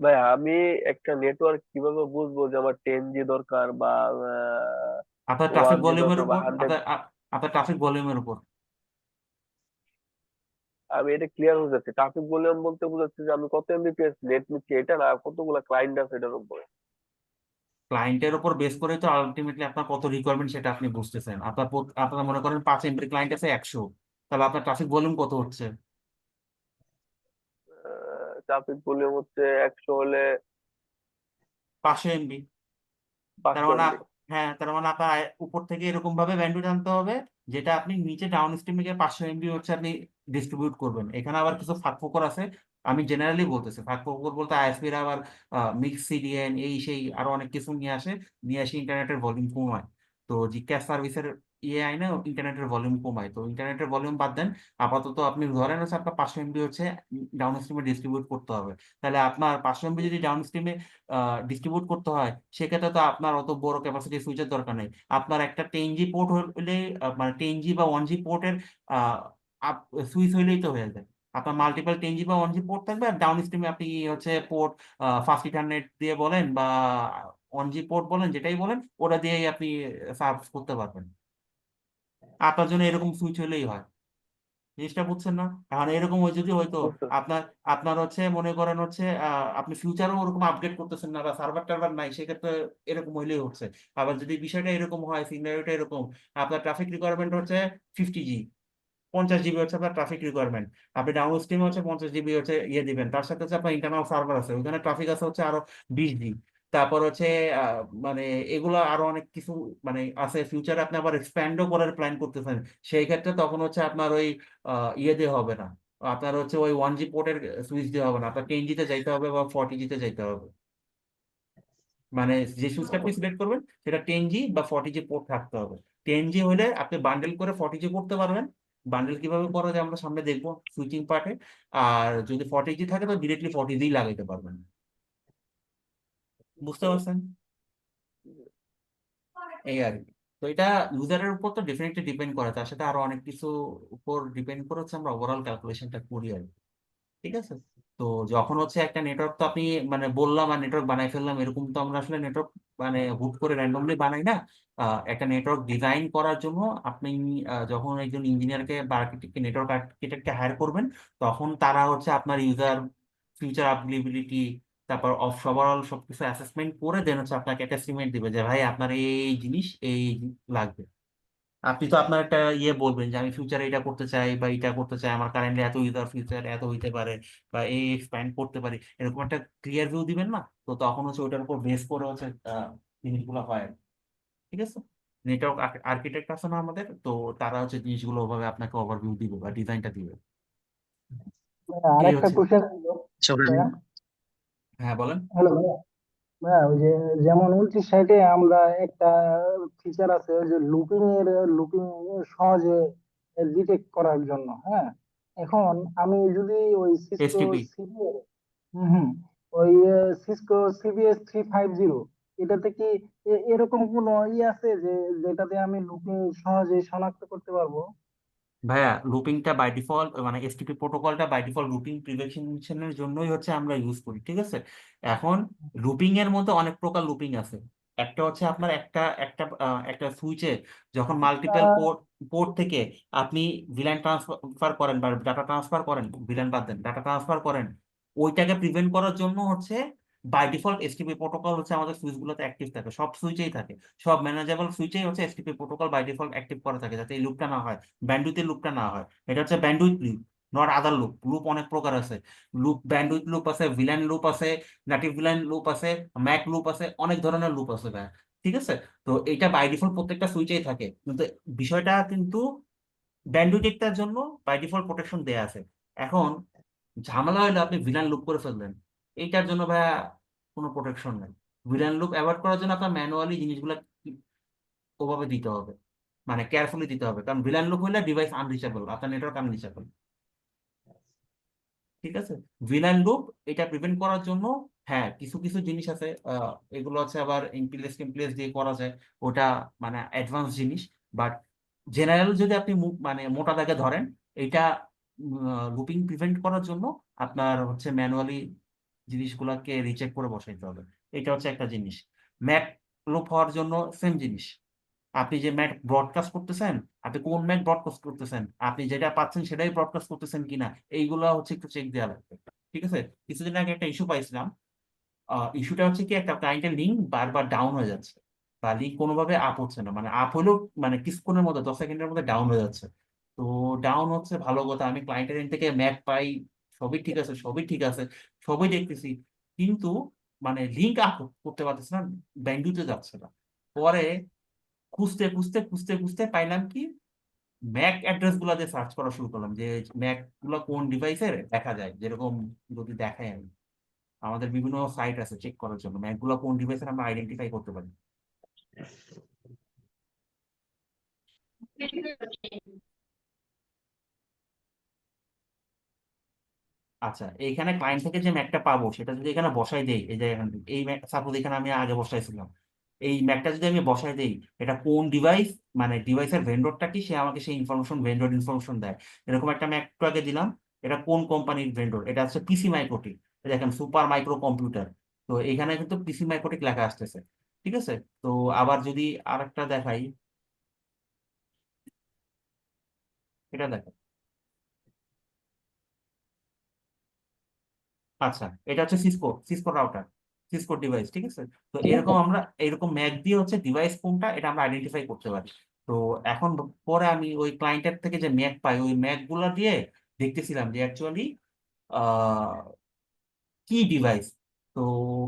ভাই আমি একটা নেটওয়ার্ক কিভাবে বুঝবো যে আমার 10G দরকার বা আপনার ট্রাফিক 1G ভলিউমের দরকার বা উপর, 100? আপনার ট্রাফিক ভলিউমের উপর। আমি এটা ক্লিয়ার হয়ে যাচ্ছে, ট্রাফিক ভলিউম বলতে বোঝাচ্ছে যে আমি কত এমবিপিএস নেট নিচ্ছি, এটা না কতগুলো ক্লায়েন্ট আছে এটার উপরে। ক্লায়েন্টের উপর বেস করে তো আলটিমেটলি আপনার কত রিকোয়ারমেন্ট সেটা আপনি বুঝতেছেন। আপনার মনে করেন 5 MB ক্লায়েন্ট আছে 100, তাহলে আপনার ট্রাফিক ভলিউম কত হচ্ছে? ট্রাফিক ভলিউম হচ্ছে 100 হলে 500 MB। তার 500 মানে এমবি। হ্যাঁ, তার মানে আপনার উপর থেকে এরকম ভাবে ব্যান্ডউইথ আনতে হবে, যেটা আপনি নিচে ডাউন স্ট্রিমে গিয়ে 500 MB হচ্ছে আপনি ডিস্ট্রিবিউট করবেন। এখানে আবার কিছু ফাঁক ফোকর আছে, আমি জেনারেলি বলতেছি। ফাঁক ফোকর বলতে আইএসপির আবার মিক্স সিডিএন এই সেই আরো অনেক কিছু নিয়ে আসে ইন্টারনেটের ভলিউম কমায়। তো জিক্যাশ সার্ভিসের ইয়ে আইনে ইন্টারনেটের ভলিউম কমায়। তো ইন্টারনেটের ভলিউম বাদ দেন, আপাতত আপনি ধরেন হচ্ছে আপনার 500 MB হচ্ছে ডাউন স্ট্রিমে ডিস্ট্রিবিউট করতে হবে। তাহলে আপনার 500 MB যদি ডাউন স্ট্রিমে ডিস্ট্রিবিউট করতে হয়, সেক্ষেত্রে তো আপনার অত বড় ক্যাপাসিটি সুইচের দরকার নেই। আপনার একটা 10G পোর্ট হলে মানে 10G বা 1G পোর্টের সুইচ হইলেই তো হয়ে যায়। আপনার মাল্টিপল 10G বা 1G পোর্ট থাকবে, আর ডাউন স্ট্রিমে আপনি হচ্ছে পোর্ট ফাস্ট ইথারনেট দিয়ে বলেন বা 1G পোর্ট বলেন, যেটাই বলেন ওটা দিয়েই আপনি সার্ভ করতে পারবেন। আপনার জন্য এরকম সুইচ হলেই হয়। জিনিসটা বুঝছেন না? এখন এরকম যদি হয়তো বুঝতে আপনার আপনার হচ্ছে মনে করেন হচ্ছে আপনি ফিউচারও ওরকম আপডেট করতেছেন না বা সার্ভার টার্ভার নাই, সেক্ষেত্রে এরকম হইলেই হচ্ছে। আবার যদি বিষয়টা এরকম হয়, সিনারিওটা এরকম, আপনার ট্রাফিক রিকোয়ারমেন্ট হচ্ছে 50G, 50 GB হচ্ছে আপনার ট্রাফিক রিকোয়ারমেন্ট, আপনি ডাউন স্ট্রিম হচ্ছে 50 GB হচ্ছে ইয়ে দিবেন, তার সাথে হচ্ছে আপনার ইন্টারনাল সার্ভার আছে, ওইখানে ট্রাফিক আছে হচ্ছে আরো 20G। তারপর হচ্ছে মানে এগুলো আরো অনেক কিছু মানে আছে, ফিউচারে আপনি আবার এক্সপ্যান্ডও করার প্ল্যান করতেছেন, সেই ক্ষেত্রে তখন হচ্ছে আপনার ওই ইয়ে দিয়ে হবে না, আপনার হচ্ছে ওই 1G পোর্টের সুইচ দিয়ে হবে না, আপনার 10G-তে যাইতে হবে বা 40G-তে যাইতে হবে। মানে যে সুইচটা আপনি সিলেক্ট করবেন সেটা 10G বা 40G পোর্ট থাকতে হবে। 10G হলে আপনি বান্ডেল করে 40G করতে পারবেন। বান্ডেল কিভাবে করা যায় আমরা সামনে দেখবো সুইচিং পার্টে। আর যদি 40G থাকে তো ডিরেক্টলি 40G লাগাইতে পারবেন। বুঝতে পারছেন? এই আর কি। তো এটা ইউজারের উপর তো ডেফিনেটলি ডিপেন্ড করে, তার সাথে আরো অনেক কিছু উপর ডিপেন্ড করে হচ্ছে আমরা ওভারঅল ক্যালকুলেশনটা করি আর কি। ঠিক আছে? তো যখন হচ্ছে একটা নেটওয়ার্ক তো আপনি মানে বললাম আর নেটওয়ার্ক বানাই ফেললাম, এরকম তো আমরা আসলে নেটওয়ার্ক মানে হুট করে র্যান্ডমলি বানাই না। একটা নেটওয়ার্ক ডিজাইন করার জন্য আপনি যখন একজন ইঞ্জিনিয়ারকে বা আর্কিটেক্টকে নেটওয়ার্ক আর্কিটেক্টকে হায়ার করবেন, তখন তারা হচ্ছে আপনার ইউজার ফিউচার আপগ্রেডেবিলিটি, তারপর ওভারঅল সবকিছু অ্যাসেসমেন্ট করে দেন হচ্ছে আপনাকে একটা এস্টিমেট দিবে যে ভাই আপনার এই জিনিস এই লাগবে। আপনি তো আপনার একটা ইয়ে বলবেন যে আমি ফিউচারে এটা করতে চাই বা এটা করতে চাই, আমার কারেন্টলি এত ইউজার, ফিউচার এত হইতে পারে বা এই এক্সপ্যান্ড করতে পারি, এরকম একটা ক্লিয়ার ভিউ দিবেন না? তো তখন হচ্ছে ওইটার উপর বেস করে হচ্ছে জিনিসগুলো হয়। ঠিক আছে? নেটওয়ার্ক আর্কিটেক্ট আছে না আমাদের, তো তারা হচ্ছে জিনিসগুলো ওভাবে আপনাকে ওভারভিউ দিবে বা ডিজাইনটা দিবে। আর এই একটা হচ্ছে। কোশ্চেন ছিল ভাইয়া। হ্যাঁ বলেন। হ্যালো ভাইয়া। ভাইয়া ওই যে যেমন 2960-এ আমরা একটা ফিচার আছে ওই যে লুপিং সহজে ডিটেক্ট করার জন্য, হ্যাঁ। এখন আমি যদি ওই সিসকো এসটিপি সিবিএস, হুম, ওই সিসকো সিবিএস 350, এটাতে কি এরকম কোনো আছে যে যেটাতে আমি লুপিং সহজেই শনাক্ত করতে পারবো? ভাইয়া, লুপিংটা বাই ডিফল্ট মানে এসটিপি প্রোটোকলটা বাই ডিফল্ট লুপিং প্রিভেনশনের জন্যই হচ্ছে আমরা ইউজ করি, ঠিক আছে। এখন লুপিং এর মধ্যে অনেক প্রকার লুপিং আছে। একটা হচ্ছে আপনার একটা সুইচে যখন মাল্টিপল আহ, পোর্ট পোর্ট থেকে আপনি ভিলান ট্রান্সফার করেন বা ডাটা ট্রান্সফার করেন, ভিলান বাদ দেন, ডাটা ট্রান্সফার করেন, ওইটাকে প্রিভেন্ট করার জন্য হচ্ছে বাই ডিফল্ট এসটিপি প্রোটোকল হচ্ছে আমাদের সুইচগুলোতে অ্যাক্টিভ থাকে, সব সুইচেই থাকে, সব ম্যানেজেবল সুইচেই হচ্ছে STP protocol by default active করা থাকে, যাতে এই লুপটা না হয়, ব্যান্ডউইথের লুপটা না হয়। এটা হচ্ছে bandwidth loop, not other loop. Loop অনেক প্রকার আছে, লুপ ব্যান্ডউইথ লুপ আছে, ভিলেন লুপ আছে, নেটিভ ভিলেন লুপ আছে, ম্যাক লুপ আছে, অনেক ধরনের লুপ আছে ভাই, ঠিক আছে। তো এটা বাই ডিফল্ট প্রত্যেকটা সুইচেই থাকে, কিন্তু বিষয়টা কিন্তু ব্যান্ডউইথটার জন্য বাই ডিফল্ট প্রোটেকশন দেয়া আছে। এখন ঝামেলা হলে আপনি ভিলেন লুপ করে ফেললেন, এইটার জন্য ভাইয়া কোনো প্রোটেকশন নেই। ভিলেন লুপ অ্যাভয়েড করার জন্য আপনার ম্যানুয়ালি জিনিসগুলো ওভাবে দিতে হবে, মানে কেয়ারফুলি দিতে হবে, কারণ ভিলেন লুপ হলে ডিভাইস আনরিচেবল, আপনার নেটওয়ার্ক আনরিচেবল, ঠিক আছে। ভিলেন লুপ এটা প্রিভেন্ট করার জন্য হ্যাঁ কিছু কিছু জিনিস আছে, এগুলো আছে আবার ইমপ্লিস টিমপ্লিস দিয়ে করা যায়, ওটা মানে অ্যাডভান্স জিনিস। বাট জেনারেল যদি আপনি মানে মোটা দাগে ধরেন, এটা লুপিং প্রিভেন্ট করার জন্য আপনার হচ্ছে ম্যানুয়ালি জিনিসগুলোকে রিচেক করে বসাইতে হবে, এটা হচ্ছে একটা জিনিস। ম্যাক লুপ হওয়ার জন্য সেম জিনিস, আপনি যে ম্যাক ব্রডকাস্ট করতেছেন, আপনি কোন ম্যাক ব্রডকাস্ট করতেছেন, আপনি যেটা পাচ্ছেন সেটাই ব্রডকাস্ট করতেছেন কিনা, এইগুলো হচ্ছে একটু চেক দেওয়া লাগবে, ঠিক আছে। কিছুদিন আগে একটা ইস্যু পাইছিলাম, ইস্যুটা হচ্ছে কি একটা ক্লায়েন্টের লিঙ্ক বারবার ডাউন হয়ে যাচ্ছে, বা লিঙ্ক কোনোভাবে আপ হচ্ছে না, মানে আপ হলেও মানে কিছুক্ষণের মধ্যে 10 সেকেন্ডের মধ্যে ডাউন হয়ে যাচ্ছে। তো ডাউন হচ্ছে ভালো কথা, আমি ক্লায়েন্টের এন্ড থেকে ম্যাক পাই, সবই ঠিক আছে, সবই ঠিক আছে, সবই দেখতেছি, কিন্তু মানে লিঙ্ক আপ করতে পারতেছে না, ব্যান্ডউইথে যাচ্ছে না। পরে খুঁজতে খুঁজতে খুঁজতে খুঁজতে পাইলাম কি, ম্যাক অ্যাড্রেস গুলা দিয়ে সার্চ করা শুরু করলাম, যে ম্যাক গুলা কোন ডিভাইসে দেখা যায়, যেরকম যদি দেখাই আমি, আমাদের বিভিন্ন সাইট আছে চেক করার জন্য ম্যাক গুলা কোন ডিভাইসে আমরা আইডেন্টিফাই করতে পারি। আচ্ছা, এইখানে ক্লায়েন্ট থেকে যে ম্যাকটা পাবো সেটা যদি এখানে বসাই দেই, এই যে এই ম্যাক সাপোজ এখানে আমি আগে বসাইছিলাম, এই ম্যাকটা যদি আমি বসাই দেই, এটা কোন ডিভাইস, মানে ডিভাইসের ভেন্ডরটা কি, সে আমাকে সেই ইনফরমেশন, ভেন্ডর ইনফরমেশন দেয়। এরকম একটা ম্যাক একটু আগে দিলাম, এটা কোন কোম্পানির ভেন্ডর, এটা হচ্ছে পিসি মাইক্রোটিক, দেখেন সুপার মাইক্রো কম্পিউটার, তো এখানে কিন্তু পিসি মাইক্রোটিক লেখা আসতেছে, ঠিক আছে। তো আবার যদি আরেকটা দেখাই, এটা দেখেন, আচ্ছা এটা হচ্ছে সিসকো রাউটার, সিসকো ডিভাইস, ঠিক আছে। তো এরকম আমরা এরকম ম্যাক দিয়ে হচ্ছে ডিভাইস কোনটা এটা আমরা আইডেন্টিফাই করতে পারি। তো এখন পরে আমি ওই ক্লায়েন্টের থেকে যে ম্যাক পাই, ওই ম্যাক গুলা দিয়ে দেখতেছিলাম যে অ্যাকচুয়ালি কি ডিভাইস। তো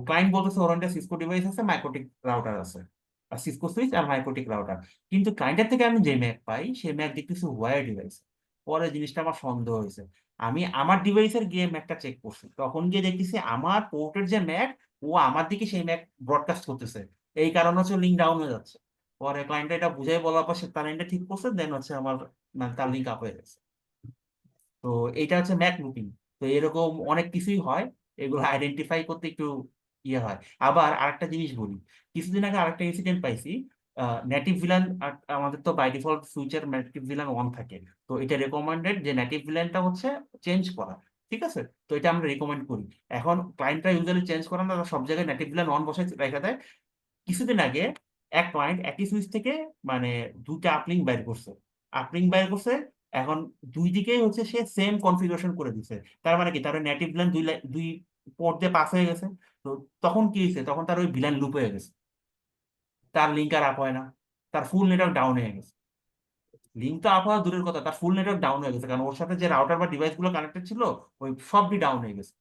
ক্লায়েন্ট বলতেছে ওর একটা সিসকো ডিভাইস আছে, মাইক্রোটিক রাউটার আছে, আর সিসকো সুইচ আর মাইক্রোটিক রাউটার, কিন্তু ক্লায়েন্টের থেকে আমি যে ম্যাক পাই সেই ম্যাক দেখতেছি ওয়্যার ডিভাইস। পরে জিনিসটা আমার সন্দেহ হয়েছে, আমি আমার ডিভাইসের গিয়ে ম্যাকটা চেক করছি, তখন গিয়ে দেখতেছি আমার পোর্টের যে ম্যাক, ও আমার দিকে সেই ম্যাক ব্রডকাস্ট করতেছে, এই কারণে হচ্ছে লিঙ্ক ডাউন হয়ে যাচ্ছে। পরে ক্লায়েন্ট এটা বুঝাই বলার পর সে তার এন্ডে ঠিক করছে, দেন হচ্ছে আমার মানে তার লিঙ্ক আপ হয়ে গেছে। তো এটা হচ্ছে ম্যাক লুপিং। তো এরকম অনেক কিছুই হয়, এগুলো আইডেন্টিফাই করতে একটু ইয়ে হয়। আবার আরেকটা জিনিস বলি, কিছুদিন আগে আরেকটা ইনসিডেন্ট পাইছি, নেটিভ ভিলান, আমাদের তো বাই ডিফল্ট সুইচের নেটিভ ভিলান অন থাকে, তো এটা রেকমেন্ডেড যে নেটিভ ভিলানটা হচ্ছে চেঞ্জ করা, ঠিক আছে। তো এটা আমরা রেকমেন্ড করি। এখন ক্লায়েন্টরা ইউজুয়ালি চেঞ্জ করে না, তারা সব জায়গায় নেটিভ ভিলান অন বসায় রেখে দেয়। কিছুদিন আগে এক ক্লায়েন্ট একই সুইচ থেকে মানে দুইটা আপলিঙ্ক বাইর করছে, আপলিঙ্ক বাইর করছে, এখন দুই দিকেই হচ্ছে সে সেম কনফিগারেশন করে দিছে। তার মানে কি, তার নেটিভ ভিলান দুই পোর্ট দিয়ে পাস হয়ে গেছে। তো তখন কি হয়েছে, তখন তার ওই ভিলান লুপ হয়ে গেছে, তার লিঙ্ক আর আপ হয় না, তার ফুল নেটওয়ার্ক ডাউন হয়ে গেছে। লিঙ্ক তো আপ হওয়া দূরের কথা, তার ফুল নেটওয়ার্ক ডাউন হয়ে গেছে, কারণ ওর সাথে যে রাউটার বা ডিভাইস গুলো কানেক্টেড ছিল ওই সবই ডাউন হয়ে গেছে।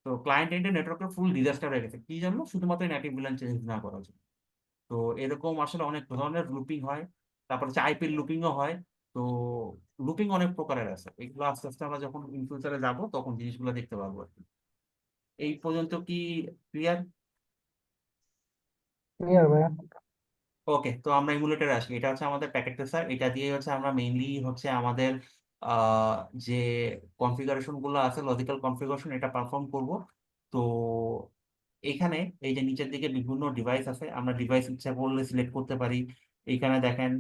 তো ক্লায়েন্ট এন্ডে নেটওয়ার্কের ফুল ডিজাস্টার হয়ে গেছে, কি জন্য, শুধুমাত্র নেটিভ ভিলান চেঞ্জ না করার জন্য। তো এরকম আসলে অনেক ধরনের লুপিং হয়, তারপর হচ্ছে আইপি লুপিংও হয়। তো লুপিং অনেক প্রকারের আছে, এগুলো আস্তে আস্তে আমরা যখন ইন ফিউচারে যাবো তখন জিনিসগুলো দেখতে পারবো আর কি। এই পর্যন্ত কি ক্লিয়ার? ক্লিয়ার ভাইয়া। ওকে, তো আমরা ইমুলেটরে আসি। এটা হচ্ছে আমাদের প্যাকেট ট্রেসার। এটা দিয়ে হচ্ছে আমরা মেইনলি হচ্ছে আমাদের যে কনফিগারেশন গুলো আছে, লজিক্যাল কনফিগারেশন, এটা পারফর্ম করব। তো এখানে এই যে নিচের দিকে বিভিন্ন ডিভাইস আছে, আমরা ডিভাইস ইচ্ছা করলে সিলেক্ট করতে পারি। এইখানে দেখেন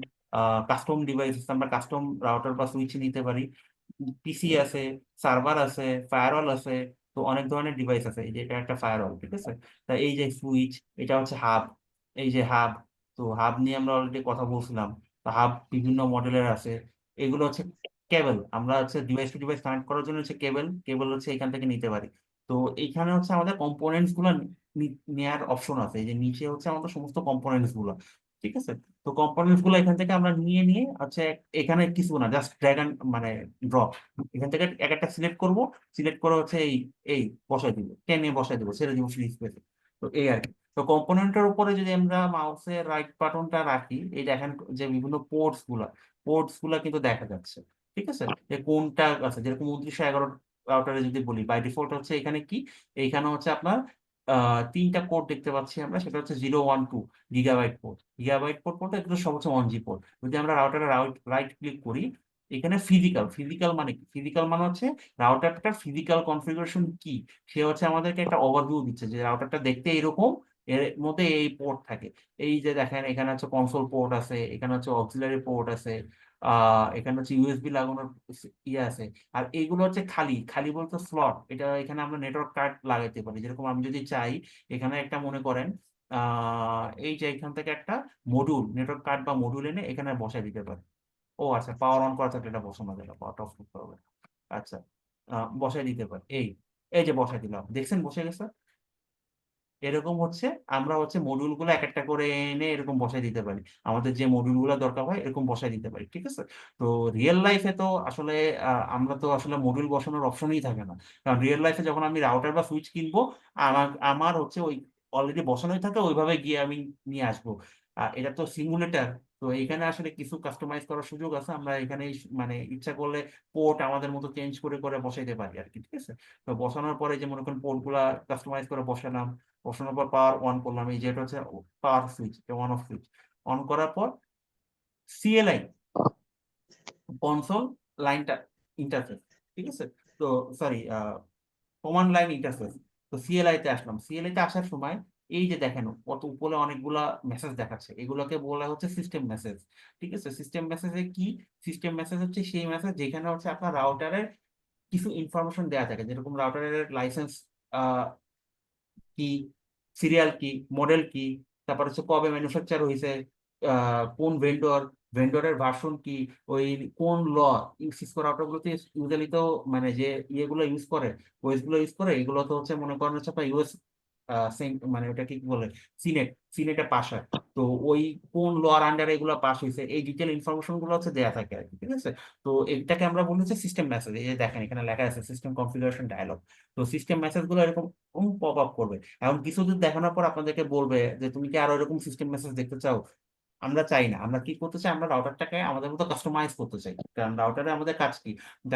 কাস্টম ডিভাইস আছে, আমরা কাস্টম রাউটার বা সুইচ নিতে পারি। পিসি আছে, সার্ভার আছে, ফায়ারওয়াল আছে। তো অনেক ধরনের ডিভাইস আছে। এই যে এটা একটা ফায়ারওয়াল, ঠিক আছে। তা এই যে সুইচ, এটা হচ্ছে হাব। এই যে হাব, তো হাব নিয়ে আমরা অলরেডি কথা বলছিলাম। তো হাব বিভিন্ন মডেলের আছে। এগুলো হচ্ছে কেবল, আমরা হচ্ছে ডিভাইস টু ডিভাইস কানেক্ট করার জন্য হচ্ছে কেবল কেবল হচ্ছে এখান থেকে নিতে পারি। তো এইখানে হচ্ছে আমাদের কম্পোনেন্টস গুলো নেওয়ার অপশন আছে। এই যে নিচে হচ্ছে আমাদের সমস্ত কম্পোনেন্টস গুলো, ঠিক আছে। তো কম্পোনেন্টস গুলো এখান থেকে আমরা নিয়ে নিয়ে হচ্ছে এখানে কিছু না, জাস্ট ড্র্যাগ এন্ড মানে ড্রপ। এখান থেকে এক একটা সিলেক্ট করব, সিলেক্ট করে হচ্ছে এই এই বসাই দিব, টেনে বসাই দিব, ছেড়ে দিব ফ্রি স্পেসে। তো এই আর কি। তো কম্পোনেন্টের উপরে যদি আমরা মাউসের রাইট বাটনটা রাখি, এই দেখেন যে বিভিন্ন পোর্টস গুলা কিন্তু দেখা যাচ্ছে, ঠিক আছে। যে কোনটা আছে, যেরকম 2911 রাউটারে যদি বলি, বাই ডিফল্ট হচ্ছে এখানে কি, এইখানে হচ্ছে আপনার তিনটা পোর্ট দেখতে পাচ্ছি আমরা, সেটা হচ্ছে 012 গিগাবাইট পোর্ট। গিগাবাইট পোর্ট বলতে এগুলো সব হচ্ছে 1G পোর্ট। যদি আমরা রাউটারে রাইট ক্লিক করি, এখানে ফিজিক্যাল মানে কি, ফিজিক্যাল মানে হচ্ছে রাউটারটার ফিজিক্যাল কনফিগারেশন কি, সে হচ্ছে আমাদেরকে একটা ওভারভিউ দিচ্ছে যে রাউটারটা দেখতে এরকম, এর মধ্যে এই পোর্ট থাকে। এই যে দেখেন এখানে হচ্ছে কনসোল পোর্ট আছে, এখানে হচ্ছে অক্সিলারি পোর্ট আছে, এখানে হচ্ছে ইউএসবি লাগানোর ইয়ে আছে। আর এইগুলো হচ্ছে খালি খালি বলতে স্লট, এটা এখানে আমরা নেটওয়ার্ক কার্ড লাগাইতে পারি। যেরকম আমি যদি চাই এখানে একটা মনে করেন এই যে এখান থেকে একটা মডিউল, নেটওয়ার্ক কার্ড বা মডিউল এনে এখানে বসাই দিতে পারি। ও আচ্ছা, পাওয়ার অন করা থাকলে এটা বসানো যায় না, পাওয়ার অফ করতে হবে। আচ্ছা, বসাই দিতে পারি। এই এই যে বসাই দিলাম, দেখছেন বসে গেছে। এরকম হচ্ছে আমরা হচ্ছে মডিউল গুলো এক একটা করে এনে এরকম বসাই দিতে পারি। আমাদের যে মডিউল গুলো দরকার হয় এরকম বসাই দিতে পারি, ঠিক আছে। তো রিয়েল লাইফে তো আসলে আমরা তো আসলে মডিউল বসানোর অপশনই থাকে না। কারণ রিয়েল লাইফে যখন আমি রাউটার বা সুইচ কিনবো, আমার আমার হচ্ছে ওই অলরেডি বসানোই থাকে, ওইভাবে গিয়ে আমি নিয়ে আসবো। এটা তো সিমুলেটর। তো এখানে আসলে কিছু কাস্টমাইজ করার সুযোগ আছে, আমরা এখানে মানে ইচ্ছা করলে পোর্ট আমাদের মতো চেঞ্জ করে করে বসাইতে পারি আর কি, ঠিক আছে। তো বসানোর পরে যে মনে করেন পোর্ট গুলা কাস্টমাইজ করে বসালাম, বসানোর পর পাওয়ার অন করলাম, এই যেটা হচ্ছে পাওয়ার switch, on off switch. On করার পর সিএলআই, কনসোল লাইনটা ইন্টারফেস, ঠিক আছে। তো সরি, কমান্ড লাইন ইন্টারফেস। তো সিএলআই তে আসলাম, সিএলআই তে আসার সময় এই যে দেখেন কত উপরে অনেকগুলা মেসেজ দেখাচ্ছে, এগুলোকে বলা হচ্ছে সিস্টেম মেসেজ, ঠিক আছে। সিস্টেম মেসেজে কি, সিস্টেম মেসেজ হচ্ছে সেই মেসেজ যেখানে হচ্ছে আপনার রাউটারের কিছু ইনফরমেশন দেওয়া থাকে, যেরকম রাউটারের লাইসেন্স কি, সিরিয়াল কি, মডেল কি, তারপর হচ্ছে কবে ম্যানুফ্যাকচার হয়েছে, কোন ভেন্ডরের ভার্সন কি, ওই কোন সিসকো রাউটার গুলোতে ইউজুয়ালি তো মানে যে ইয়েগুলো ইউজ করে, ওয়েস গুলো ইউজ করে, এগুলো তো হচ্ছে মনে করেন হচ্ছে আপনার ইউএস মানে ওটা কি বলে, সিনেটে পাস হয়। তো ওই কোন লোয়ার আন্ডারে এগুলো পাস হয়েছে, এই ডিটেল ইনফরমেশন গুলো হচ্ছে দেওয়া থাকে আর কি, ঠিক আছে। তো এটাকে আমরা বলি হচ্ছে সিস্টেম মেসেজ। এই যে দেখেন এখানে লেখা আছে সিস্টেম কনফিগারেশন ডায়ালগ। তো সিস্টেম মেসেজ গুলো এরকম পপ আপ করবে। এখন কিছুদিন দেখানোর পর আপনাদেরকে বলবে যে তুমি কি আরো এরকম সিস্টেম মেসেজ দেখতে চাও। আমরা চাই না, আমরা কি করতে চাই, আমরা রাউটারটাকে আমাদের মতো কাস্টমাইজ করতে চাই। কারণ রাউটারে আমাদের কাজ কি,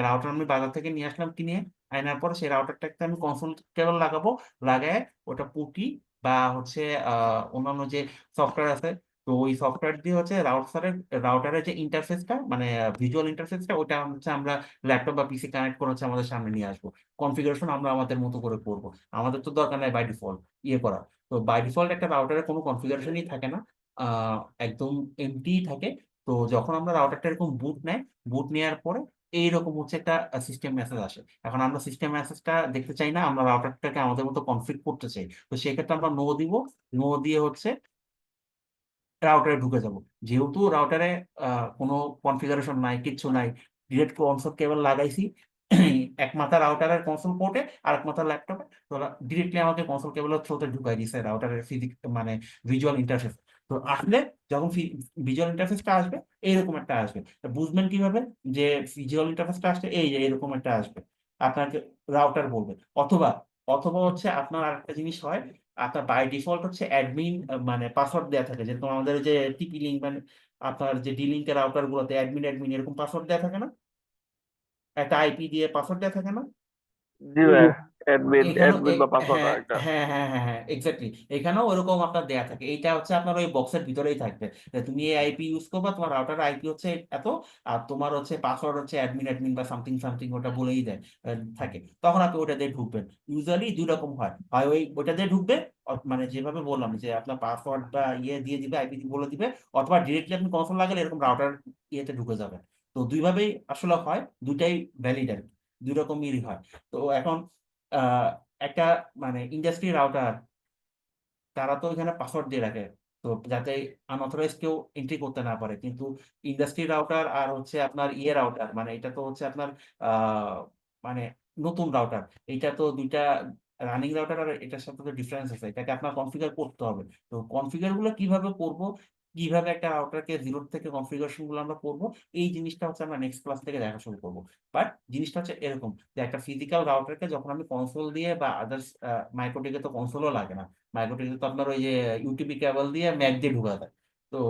রাউটার আমি বাজার থেকে নিয়ে আসলাম, কিনে আনার পর সেই রাউটারটাকে আমি কনসোল কেবল লাগাবো, লাগায় ওটা পুটি বা হচ্ছে অন্যান্য যে সফটওয়্যার আছে, তো ওই সফটওয়্যার দিয়ে হচ্ছে রাউটারের যে ইন্টারফেসটা মানে ভিজুয়াল ইন্টারফেসটা, ওটা হচ্ছে আমরা ল্যাপটপ বা পিসি কানেক্ট করে হচ্ছে আমাদের সামনে নিয়ে আসবো। কনফিগারেশন আমরা আমাদের মতো করে করবো, আমাদের তো দরকার নাই বাই ডিফল্ট ইয়ে করা। তো বাই ডিফল্ট একটা রাউটারে কোনো কনফিগারেশনই থাকে না, আহ একদম এমটি থাকে। তো যখন আমরা রাউটারটা এরকম বুট নেওয়ার পরে এইরকম হচ্ছে একটা সিস্টেম মেসেজ আসে। এখন আমরা সিস্টেম মেসেজটা দেখতে চাই না, আমরা রাউটারটাকে আমাদের মতো কনফিগ করতে চাই। তো সেক্ষেত্রে আমরা নো দিব, নো দিয়ে হচ্ছে রাউটারে ঢুকে যাব। যেহেতু রাউটারে কোনো কনফিগারেশন নাই, কিচ্ছু নাই, ডিরেক্ট কনসোল কেবল লাগাইছি এক মাথা রাউটারের কনসোল পোর্টে আর এক মাথা ল্যাপটপে, তো ডিরেক্টলি আমাকে কনসোল কেবলের থ্রুতে ঢুকাই দিছে রাউটারের মানে ভিজুয়াল ইন্টারফেস। তো আসলে যখন ভিজুয়াল ইন্টারফেসটা আসবে এইরকম একটা আসবে। তা বুঝবেন কিভাবে যে ভিজুয়াল ইন্টারফেসটা আসছে, এই যে এরকম একটা আসবে, আপনাকে রাউটার বলবে। অথবা অথবা হচ্ছে আপনার আরেকটা জিনিস হয়, আপনার বাই ডিফল্ট হচ্ছে অ্যাডমিন মানে পাসওয়ার্ড দেওয়া থাকে, যেরকম আমাদের যে টিপি লিঙ্ক মানে আপনার যে ডি লিঙ্কের রাউটার গুলোতে অ্যাডমিন অ্যাডমিন এরকম পাসওয়ার্ড দেওয়া থাকে না, একটা আইপি দিয়ে পাসওয়ার্ড দেওয়া থাকে না। জি ভাই, অ্যাডমিন এখানেও অ্যাডমিন বা পাসওয়ার্ড হ্যাঁ একটা। হ্যাঁ হ্যাঁ হ্যাঁ হ্যাঁ এক্স্যাক্টলি, এখানেও ওরকম আপনার দেয়া থাকে। এইটা হচ্ছে আপনার ওই বক্সের ভিতরেই থাকবে যে তুমি এই আইপি ইউজ করবা, তোমার রাউটার আইপি হচ্ছে এত, আর তোমার হচ্ছে পাসওয়ার্ড হচ্ছে অ্যাডমিন অ্যাডমিন বা সামথিং সামথিং ওটা বলেই দেয় থাকে। তখন আপনি ওটা দিয়ে ঢুকবেন। ইউজুয়ালি দুই রকম হয়, হয় ওইটা দিয়ে ঢুকবে, মানে যেভাবে বললাম যে আপনার পাসওয়ার্ড বা ইয়ে দিয়ে দিবে, আইপি বলে দিবে, অথবা ডিরেক্টলি আপনি কনসোল লাগালে এরকম রাউটার ইয়েতে ঢুকে যাবেন। তো দুইভাবেই আসলে হয়, দুইটাই ভ্যালিড আর কি, দুই রকমেরই হয়। তো এখন আহ একটা মানে ইন্ডাস্ট্রি রাউটার, তারা তো এখানে পাসওয়ার্ড দিয়ে রাখে, তো যাতে আনঅথরাইজ কেউ এন্ট্রি করতে না পারে। কিন্তু ইন্ডাস্ট্রি রাউটার আর হচ্ছে আপনার ইয়ে রাউটার, মানে এটা তো হচ্ছে আপনার আহ মানে নতুন রাউটার, এটা তো দুইটা রানিং রাউটার, আর এটার সাথে তো ডিফারেন্স আছে, এটাকে আপনার কনফিগার করতে হবে। তো কনফিগার গুলো কিভাবে করব, কিভাবে একটা রাউটারকে জিরো থেকে কনফিগারেশন গুলো আমরা করব, এই জিনিসটা হচ্ছে আমরা নেক্সট ক্লাস থেকে দেখা শুরু করবো। বাট জিনিসটা হচ্ছে এরকম যে একটা ফিজিক্যাল রাউটারকে যখন আমি কনসোল দিয়ে বা আদার্স মাইক্রোটিকে তো কনসোলও লাগে না, মাইক্রোটিকে তো আপনার ওই যে ইউটিপি কেবল দিয়ে ম্যাক দিয়ে ঢুকা যায়। তো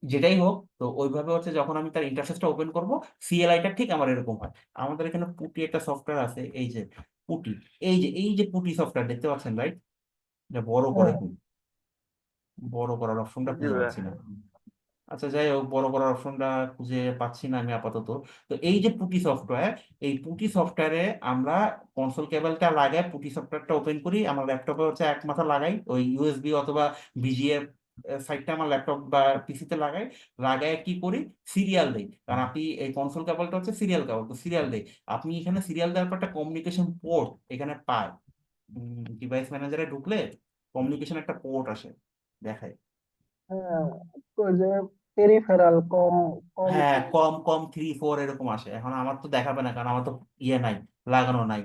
যেটাই হোক, তো ওইভাবে হচ্ছে যখন আমি তার ইন্টারফেসটা ওপেন করব, সিএলআইটা ঠিক আমার এরকম হয়। আমাদের এখানে পুটি একটা সফটওয়্যার আছে, এই যে পুটি, এই যে পুটি সফটওয়্যার দেখতে পাচ্ছেন রাইট, এটা বড় করে হ্যাঁ, খুব, বড় করার অপশনটা জি খুঁজে ভাই। পাচ্ছি না। আচ্ছা যাই হোক, বড় করার অপশনটা খুঁজে পাচ্ছি না আমি আপাতত। তো এই যে পুটি সফটওয়্যার, এই পুটি সফটওয়্যারে আমরা কনসোল কেবলটা লাগাই, পুটি সফটওয়্যারটা ওপেন করি, আমার ল্যাপটপে হচ্ছে এক মাথা লাগাই, ওই ইউএসবি অথবা বিজিএ সাইডটা আমার ল্যাপটপ বা পিসিতে লাগাই, লাগায় কি করি, সিরিয়াল দেই। কারণ আপনি এই কনসোল কেবলটা হচ্ছে সিরিয়াল কেবল, তো সিরিয়াল দেই। আপনি এখানে সিরিয়াল দেওয়ার পর একটা কমিউনিকেশন পোর্ট এখানে পায়, ডিভাইস ম্যানেজারে ঢুকলে কমিউনিকেশন একটা পোর্ট আসে, দেখায়। হ্যাঁ, ওই যে পেরিফেরাল কম কম হ্যাঁ, কি। কম কম 3 4 এরকম আসে। এখন আমার তো দেখাবে না, কারণ আমার তো ইয়ে নাই, লাগানো নাই।